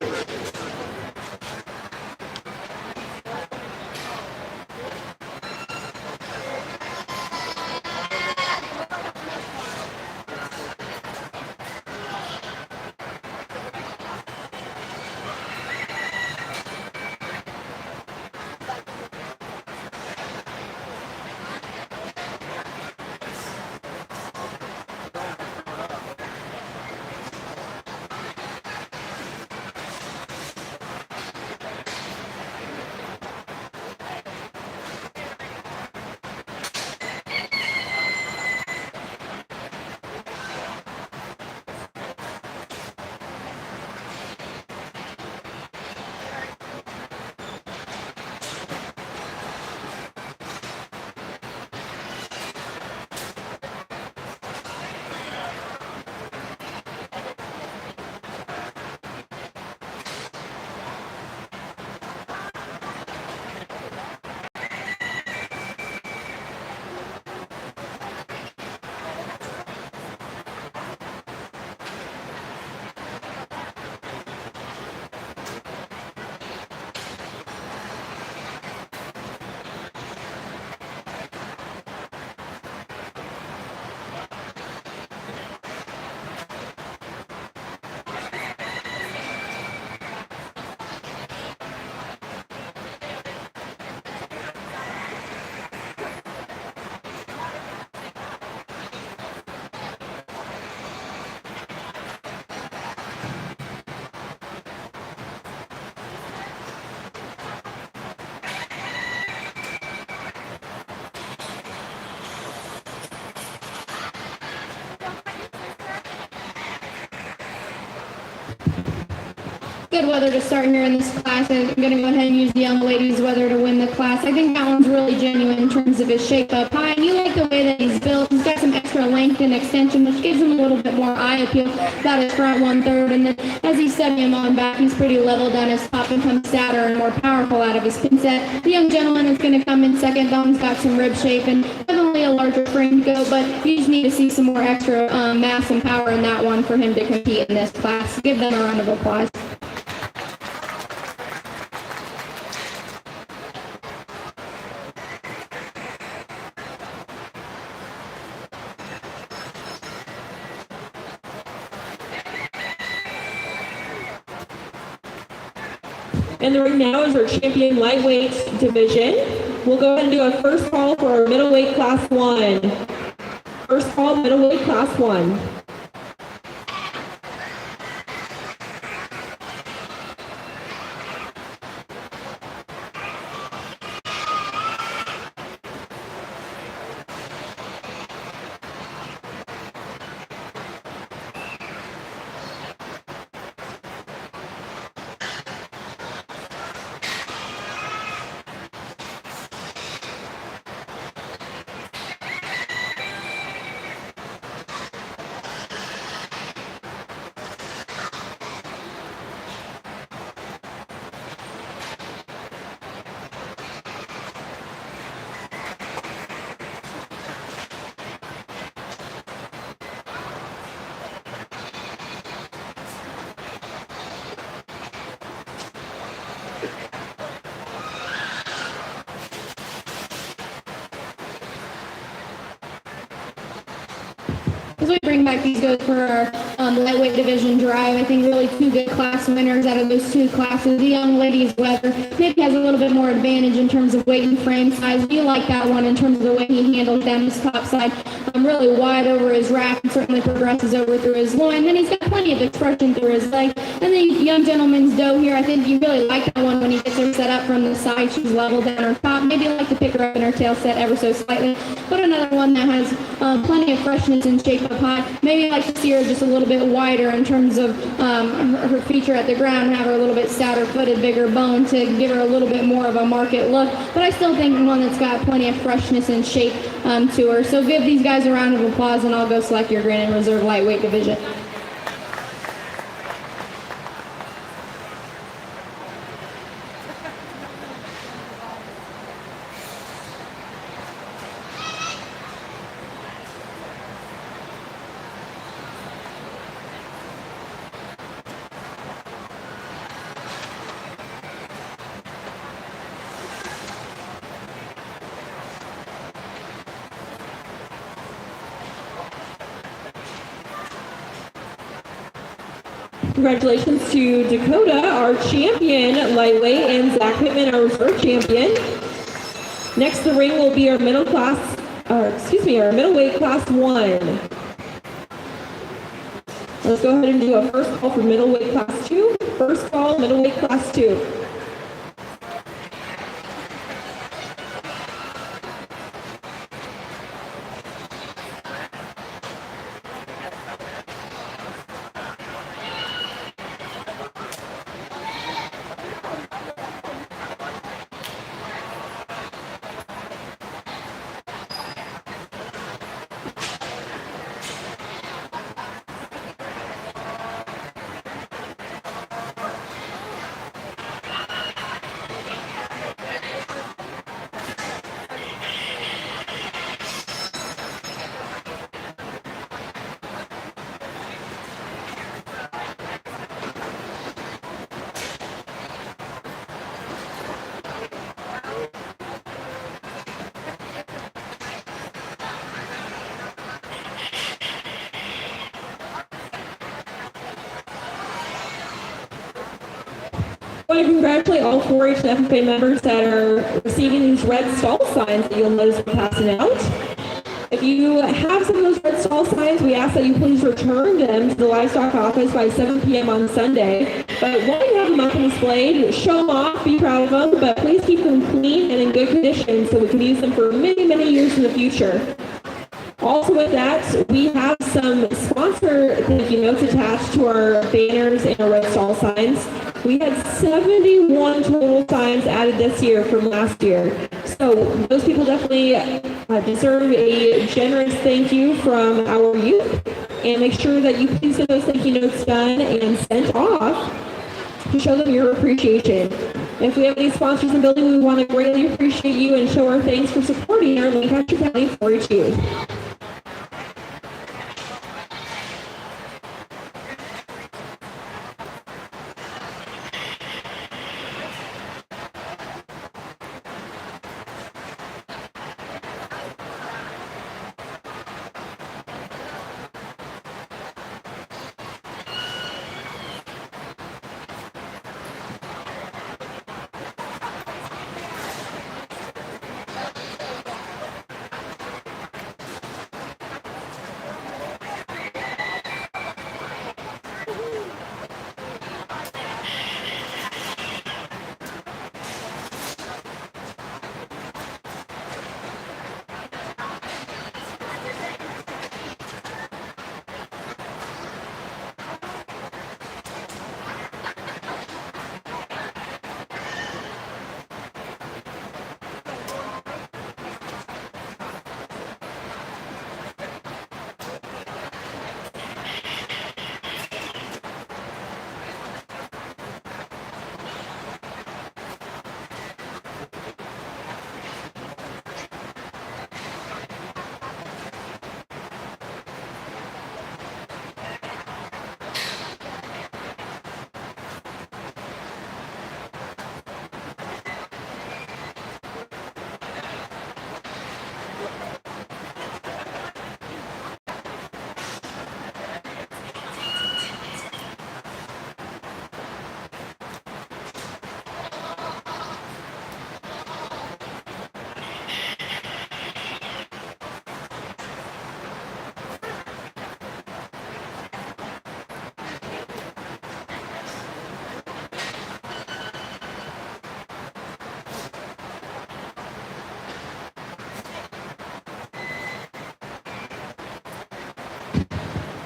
good weather to start here in this class. I'm going to go ahead and use the young ladies' weather to win the class. I think that one's really genuine in terms of his shape up high. And you like the way that he's built. He's got some extra length and extension, which gives him a little bit more eye appeal about his front 1/3. And then as he's setting him on back, he's pretty level down his top and comes sadder and more powerful out of his pin set. The young gentleman is going to come in second. That one's got some rib shape and definitely a larger frame to go, but you just need to see some more extra mass and power in that one for him to compete in this class. Give them a round of applause. And the ring now is our champion lightweight division. We'll go ahead and do a first call for our middleweight class 1. First call, middleweight class 1. As we bring back these goats for our lightweight division drive, I think really two good class winners out of those two classes. The young ladies' weather maybe has a little bit more advantage in terms of weight and frame size. You like that one in terms of the way he handles down his top side, really wide over his rack and certainly progresses over through his loin. Then he's got plenty of expression through his leg. And the young gentleman's doe here, I think you really like that one when he gets her set up from the side. She's level down her top. Maybe you like to pick her up in her tail set ever so slightly. But another one that has plenty of freshness and shape up high. Maybe you like to see her just a little bit wider in terms of her feature at the ground, have her a little bit stouter footed, bigger bone to give her a little bit more of a market look. But I still think one that's got plenty of freshness and shape to her. So give these guys a round of applause and I'll go select your Grand and Reserve lightweight division. Congratulations to Dakota, our champion lightweight, and Zach Pittman, our reserve champion. Next, the ring will be our middleweight class 1. Let's go ahead and do a first call for middleweight class 2. First call, middleweight class 2. I want to congratulate all 4-H and FFA members that are receiving these red stall signs that you'll notice we're passing out. If you have some of those red stall signs, we ask that you please return them to the livestock office by 7 p.m. on Sunday. But while you have them up and displayed, show them off, be proud of them, but please keep them clean and in good condition so we can use them for many, many years in the future. Also with that, we have some sponsor thank you notes attached to our banners and our red stall signs. We had 71 total signs added this year from last year. So those people definitely deserve a generous thank you from our youth. And make sure that you please get those thank you notes done and sent off to show them your appreciation. If we have any sponsors in the building, we want to greatly appreciate you and show our thanks for supporting our Lancaster County 4-H youth.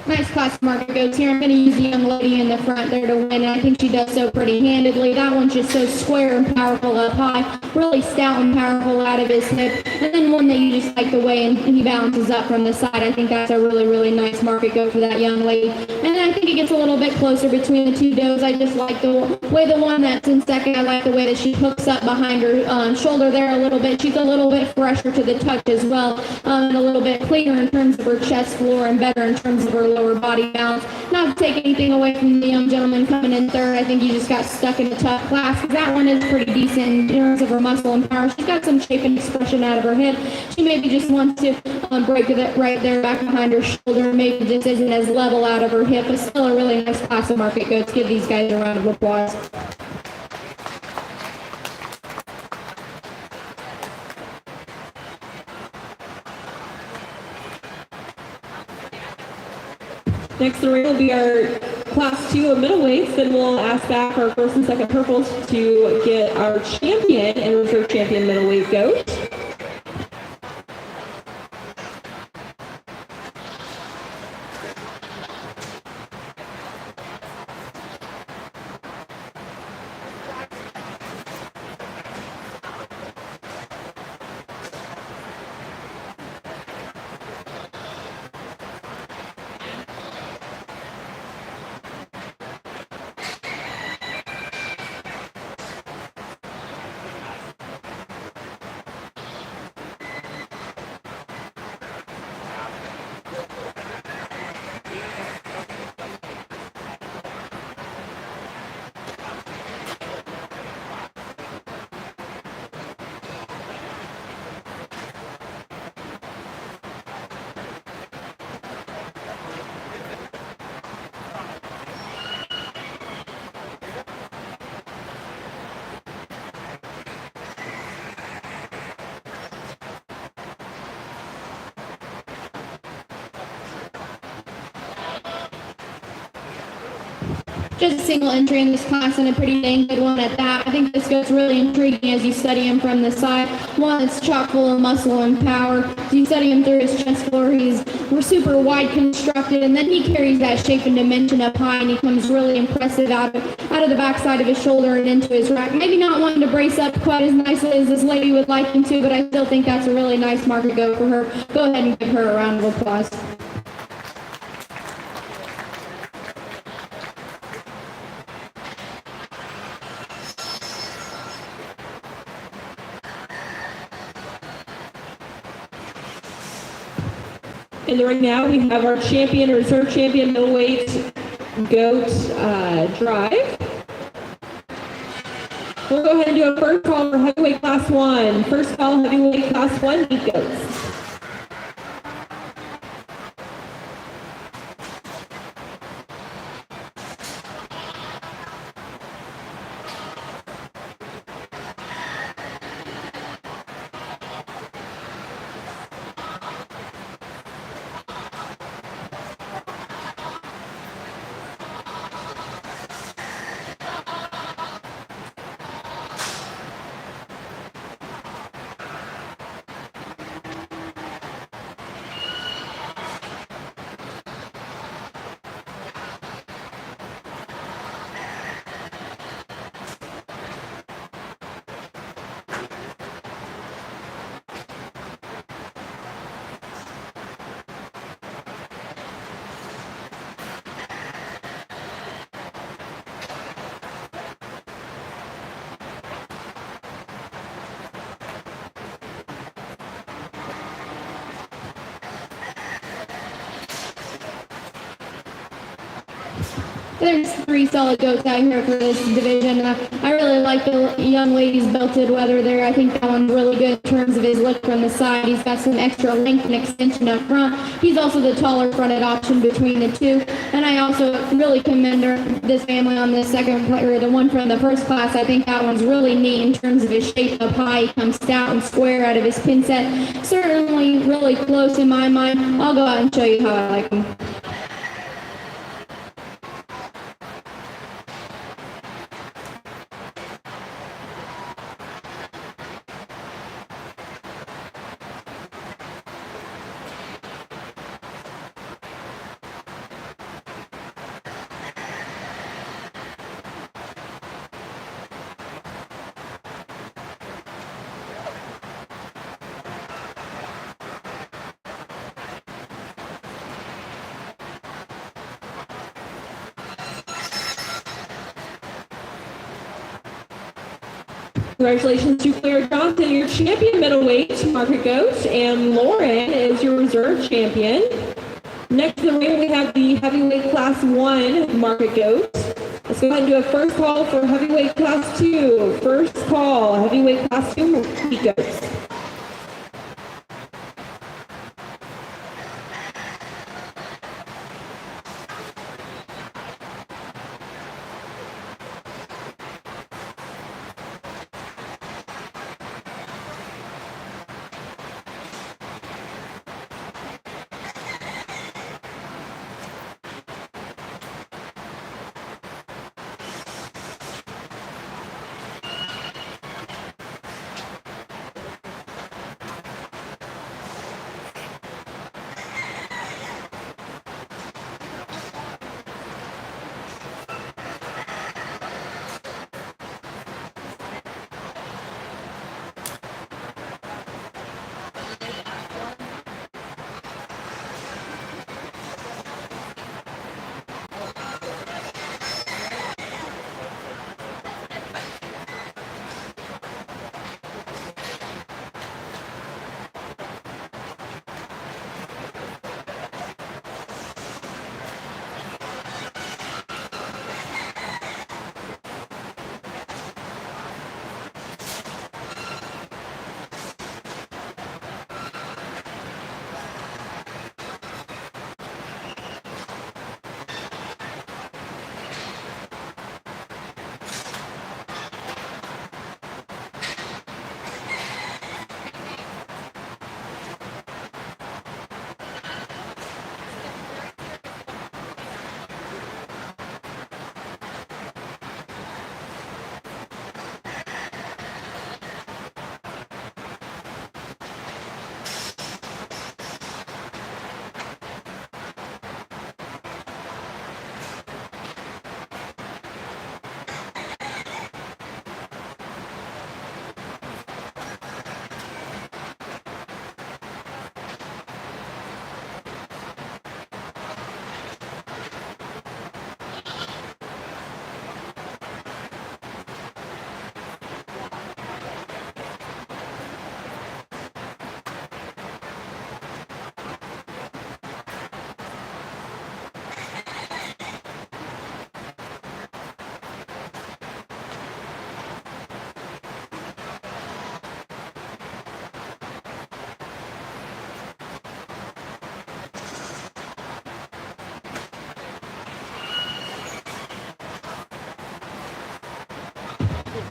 Nice class market goats here. I'm going to use the young lady in the front there to win, and I think she does so pretty handedly. That one's just so square and powerful up high, really stout and powerful out of his hip. And then one that you just like the way and he balances up from the side. I think that's a really, really nice market goat for that young lady. And then I think it gets a little bit closer between the two does. I just like the way the one that's in second, I like the way that she hooks up behind her shoulder there a little bit. She's a little bit fresher to the touch as well, and a little bit cleaner in terms of her chest floor and better in terms of her lower body balance. Not to take anything away from the young gentleman coming in third. I think he just got stuck in a tough class. That one is pretty decent in terms of her muscle and power. She's got some shape and expression out of her hip. She maybe just wants to break it right there back behind her shoulder. Maybe just isn't as level out of her hip, but still a really nice class of market goats. Give these guys a round of applause. Next in the ring will be our Class 2 of middleweights. Then we'll ask back our first and second purples to get our champion and reserve champion middleweight goat. just a single entry in this class and a pretty dang good one at that. I think this goat's really intriguing as you study him from the side. One that's chock full of muscle and power. As you study him through his chest floor, he's super wide constructed, and then he carries that shape and dimension up high, and he comes really impressive out of the backside of his shoulder and into his rack. Maybe not wanting to brace up quite as nicely as this lady would like him to, but I still think that's a really nice market goat for her. Go ahead and give her a round of applause. In the ring now, we have our champion, reserve champion, middleweight goat drive. We'll go ahead and do a first call for heavyweight class 1. First call, heavyweight class 1, meat goats. There's 3 solid goats out here for this division. I really like the young lady's belted weather there. I think that one's really good in terms of his look from the side. He's got some extra length and extension up front. He's also the taller fronted option between the two. And I also really commend this family on the second player, the one from the first class. I think that one's really neat in terms of his shape up high. He comes stout and square out of his pin set. Certainly really close in my mind. I'll go out and show you how I like him. Congratulations to Claire Johnson, your champion middleweight market goat, and Lauren is your reserve champion. Next in the ring, we have the heavyweight class 1 market goat. Let's go ahead and do a first call for heavyweight class 2. First call, heavyweight class 2 meat goats.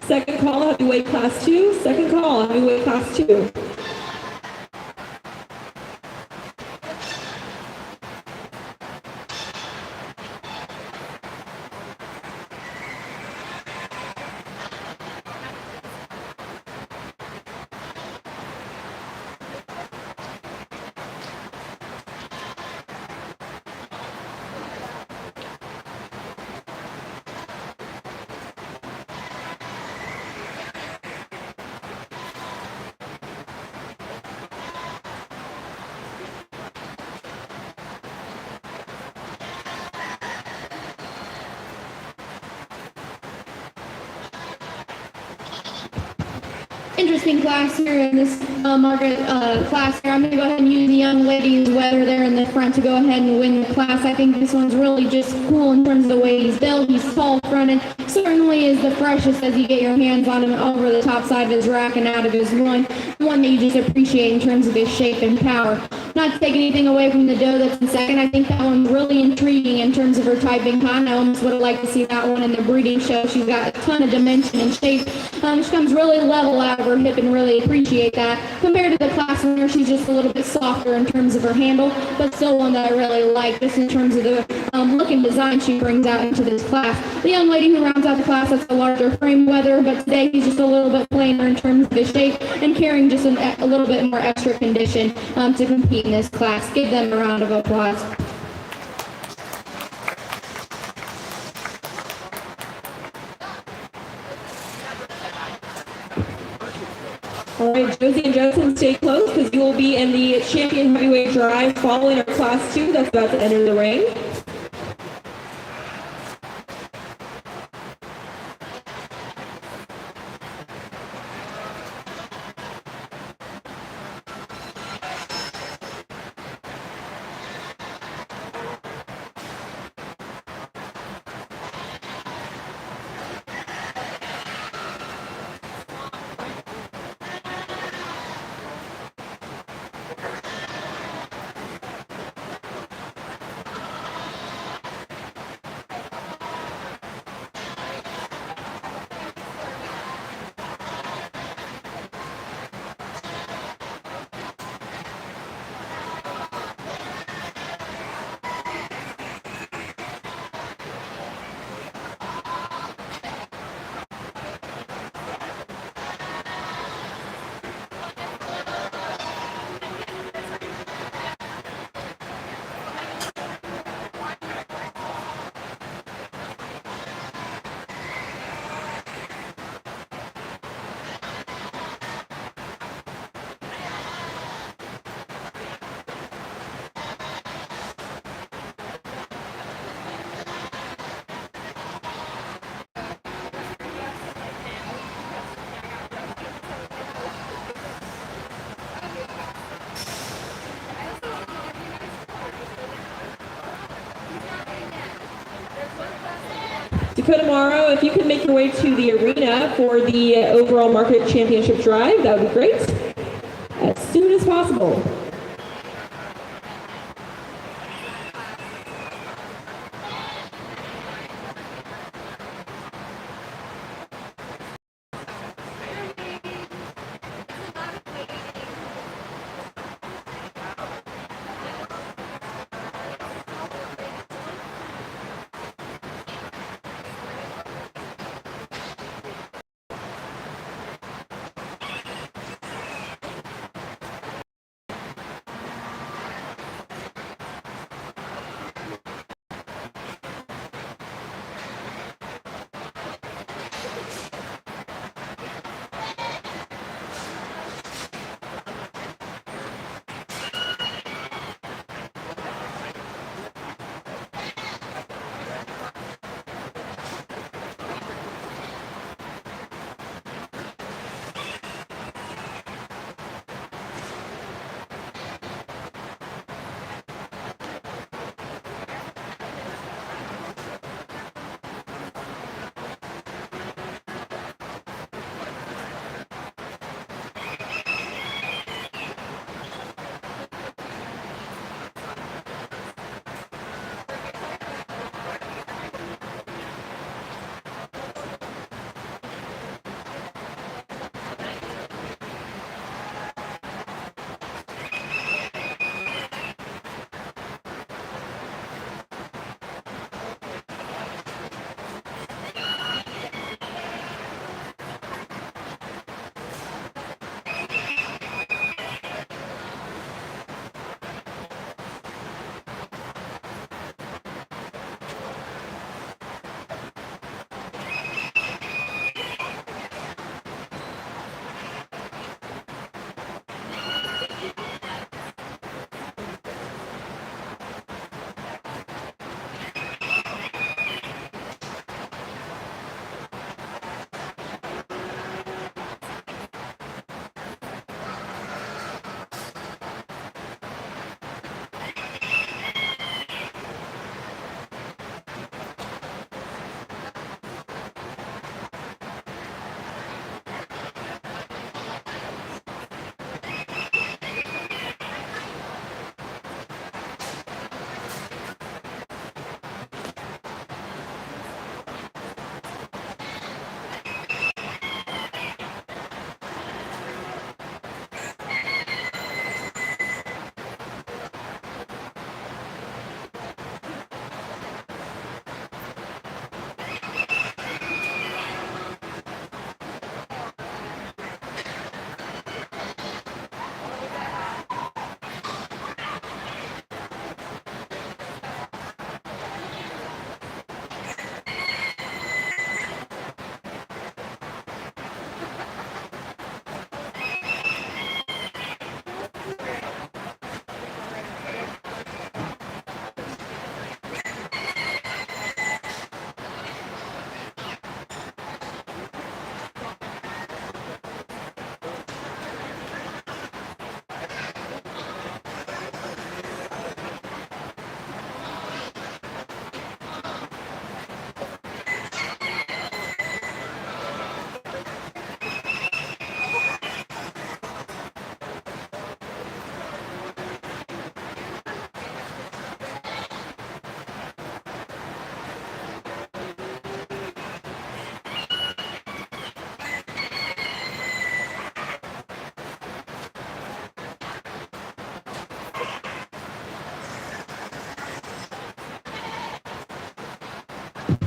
Second call, heavyweight class 2. Second call, heavyweight class 2. Interesting class here in this Margaret class here. I'm going to go ahead and use the young lady's weather there in the front to go ahead and win the class. I think this one's really just cool in terms of the way he's built. He's tall fronted. Certainly is the freshest as you get your hands on him over the top side of his rack and out of his run. One that you just appreciate in terms of his shape and power. Not to take anything away from the doe that's in second. I think that one's really intriguing in terms of her typing con. I almost would have liked to see that one in the breeding show. She's got a ton of dimension and shape. She comes really level out of her hip and really appreciate that. Compared to the class winner, she's just a little bit softer in terms of her handle, but still one that I really like just in terms of the look and design she brings out into this class. The young lady who rounds out the class, that's a larger frame weather, but today he's just a little bit plainer in terms of his shape and carrying just a little bit more extra condition to compete in this class. Give them a round of applause. All right, Josie and Judson, stay close because you will be in the champion heavyweight drive following our class 2 that's about to enter the ring. Dakota Morrow, if you can make your way to the arena for the overall market championship drive, that would be great. As soon as possible.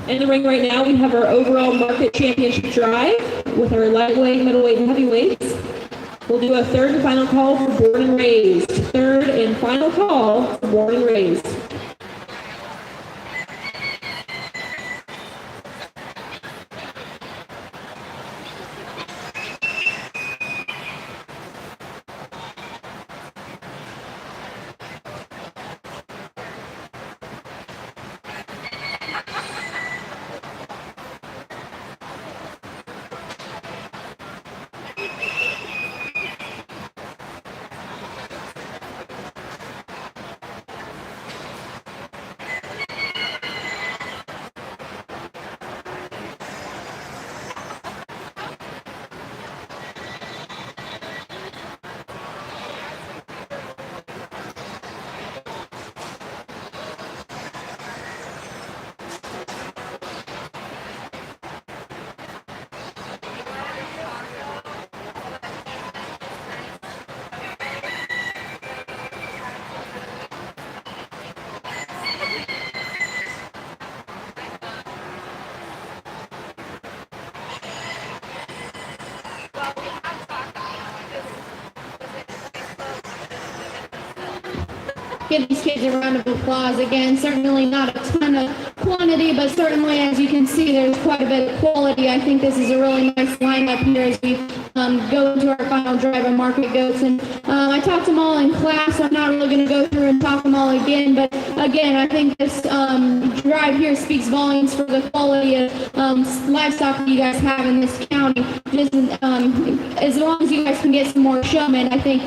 In the ring right now, we have our overall market championship drive with our lightweight, middleweight, and heavyweights. We'll do a third and final call for born and raised. Third and final call for born and raised. Give these kids a round of applause again. Certainly not a ton of quantity, but certainly, as you can see, there's quite a bit of quality. I think this is a really nice lineup here as we go into our final drive of market goats. And I talked them all in class, so I'm not really going to go through and talk them all again. But again, I think this drive here speaks volumes for the quality of livestock that you guys have in this county. Just as long as you guys can get some more showmen, I think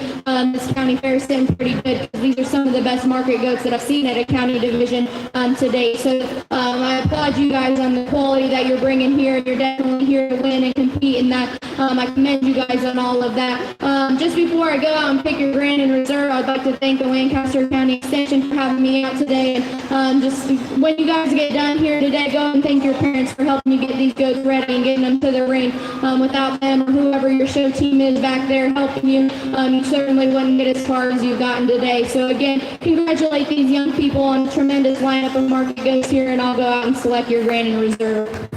this county fair is sitting pretty good. These are some of the best market goats that I've seen at a county division to date. So I applaud you guys on the quality that you're bringing here. You're definitely here to win and compete, and that I commend you guys on all of that. Just before I go out and pick your grand and reserve, I'd like to thank the Lancaster County Extension for having me out today. And just when you guys get done here today, go and thank your parents for helping you get these goats ready and getting them to the ring. Without them or whoever your show team is back there helping you, you certainly wouldn't get as far as you've gotten today. So again, congratulate these young people on a tremendous lineup of market goats here, and I'll go out and select your grand and reserve.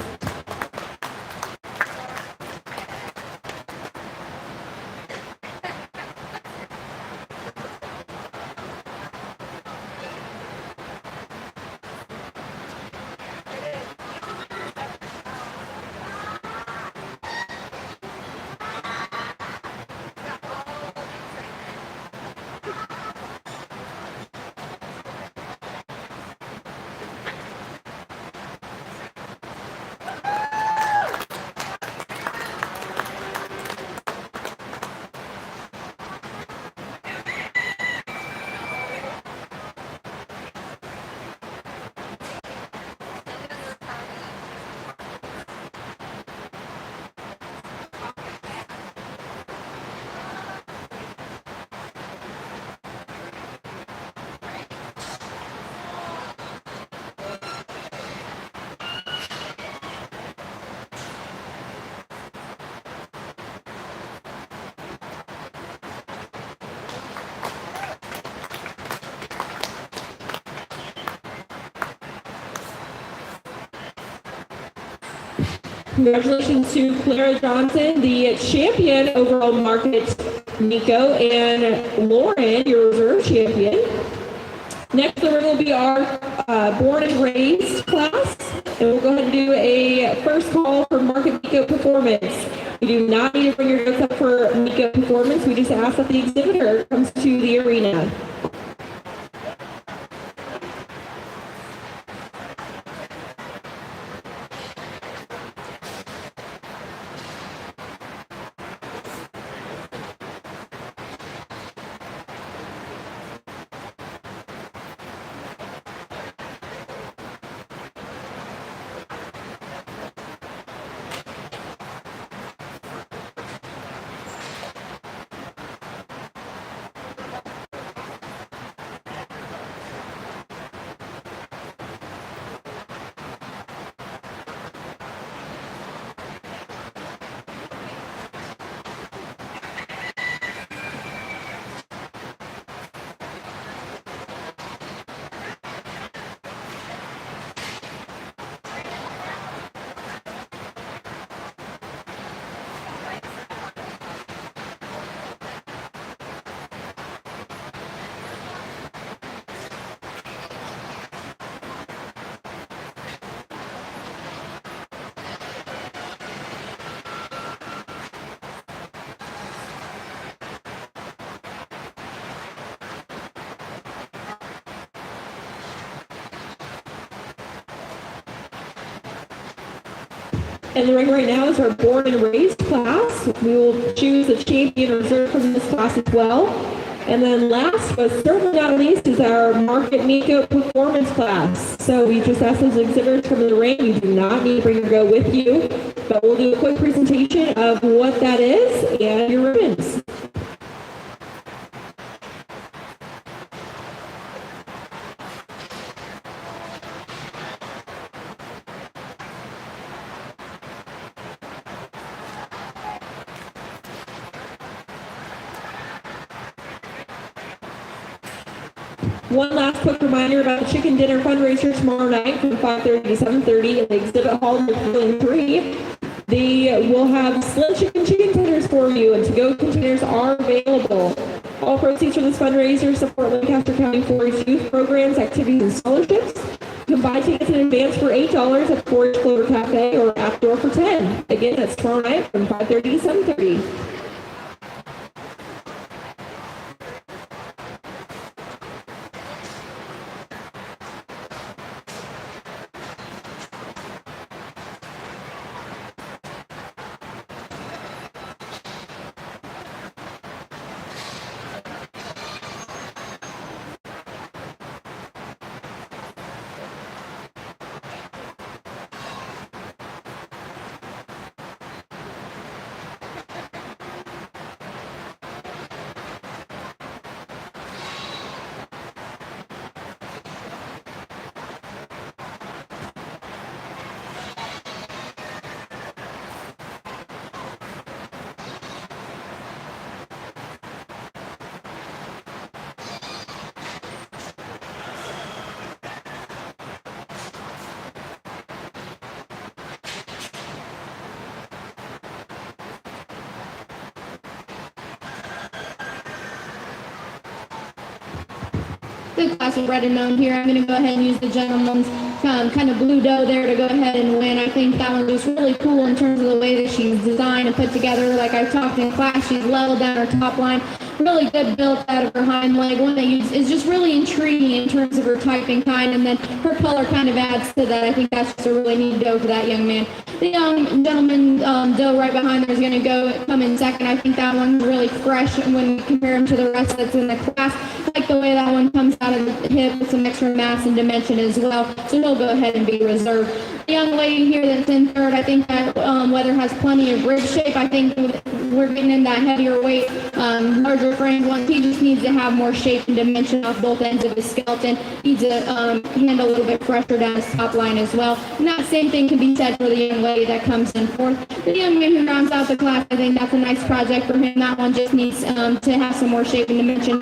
Congratulations to Clara Johnson, the champion overall market, Nico, and Lauren, your reserve champion. Next, the ring will be our born and raised class, and we'll go ahead and do a first call for market Nico performance. You do not need to bring your goats up for Nico performance. We just ask that the exhibitor comes to the arena. In the ring right now is our born and raised class. We will choose a champion reserve from this class as well. And then last but certainly not least is our market Miko performance class. So we just ask those exhibitors to come in the ring. You do not need to bring your goat with you, but we'll do a quick presentation of what that is and your ribbons. One last quick reminder about the chicken dinner fundraiser tomorrow night from 5:30 to 7:30 in the exhibit hall in Building 3. They will have slim chicken tenders for you, and to-go containers are available. All proceeds from this fundraiser support Lancaster County 4-H youth programs, activities, and scholarships. You can buy tickets in advance for $8 at 4-H Clover Cafe or at door for $10. Again, that's tomorrow night from 5:30 to 7:30. The class of red and known here. I'm going to go ahead and use the gentleman's kind of blue dough there to go ahead and win. I think that one was really cool in terms of the way that she's designed and put together. Like I talked in class, she's leveled down her top line. Really good built out of her hind leg. One that is just really intriguing in terms of her type and kind, and then her color kind of adds to that. I think that's just a really neat dough for that young man. The young gentleman dough right behind there is going to come in second. I think that one's really fresh when you compare him to the rest that's in the class. I like the way that one comes out of the hip with some extra mass and dimension as well. So he'll go ahead and be reserved. The young lady here that's in third, I think that Weather has plenty of rib shape. I think we're getting in that heavier weight, larger frame one. He just needs to have more shape and dimension off both ends of his skeleton. Needs to handle a little bit fresher down his top line as well. And that same thing can be said for the young lady that comes in fourth. The young man who rounds out the class, I think that's a nice project for him. That one just needs to have some more shape and dimension.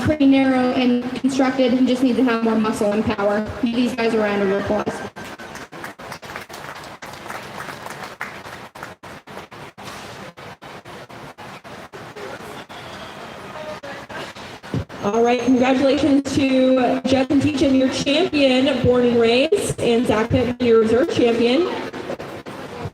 Pretty narrow and constructed, and just needs to have more muscle and power. Give these guys a round of applause. All right, congratulations to Jeff and Teachin, your champion, born and raised, and Zach Pittman, your reserve champion.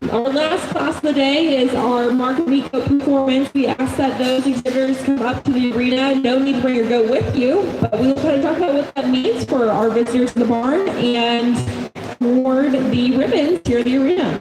Our last class of the day is our Market Miko performance. We ask that those exhibitors come up to the arena. No need to bring your goat with you, but we'll kind of talk about what that means for our visitors to the barn and award the ribbons here at the arena.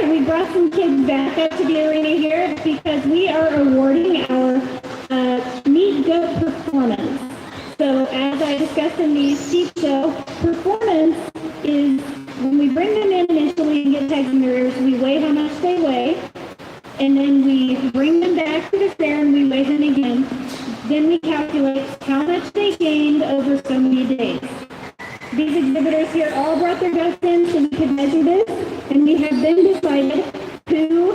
right, we brought some kids back up to the arena here because we are awarding our meat goat performance. So as I discussed in the sheep show, performance is when we bring them in initially and get tags in their ears, we weigh how much they weigh, and then we bring them back to the fair and we weigh them again. Then we calculate how much they gained over so many days. These exhibitors here all brought their goats in so we could measure this, and we have then decided who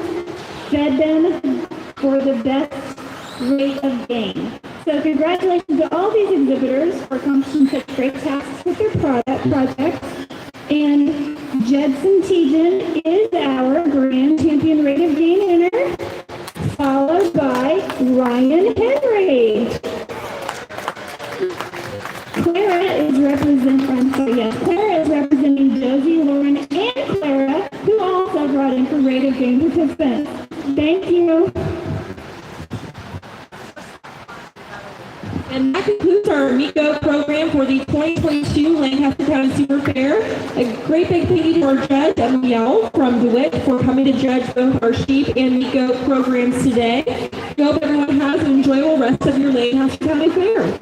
fed them for the best rate of gain. So congratulations to all these exhibitors for accomplishing such great tasks with their projects. And Judson Tejan is our grand champion rate of gain winner, followed by Ryan Henry. Clara is representing Josie, Lauren, and Clara, who also brought in for rate of gain participants. Thank you. And that concludes our meat goat program for the 2022 Lancaster County Super Fair. A great big thank you to our judge, Emma Yell from DeWitt, for coming to judge both our sheep and meat goat programs today. We hope everyone has an enjoyable rest of your Lancaster County Fair.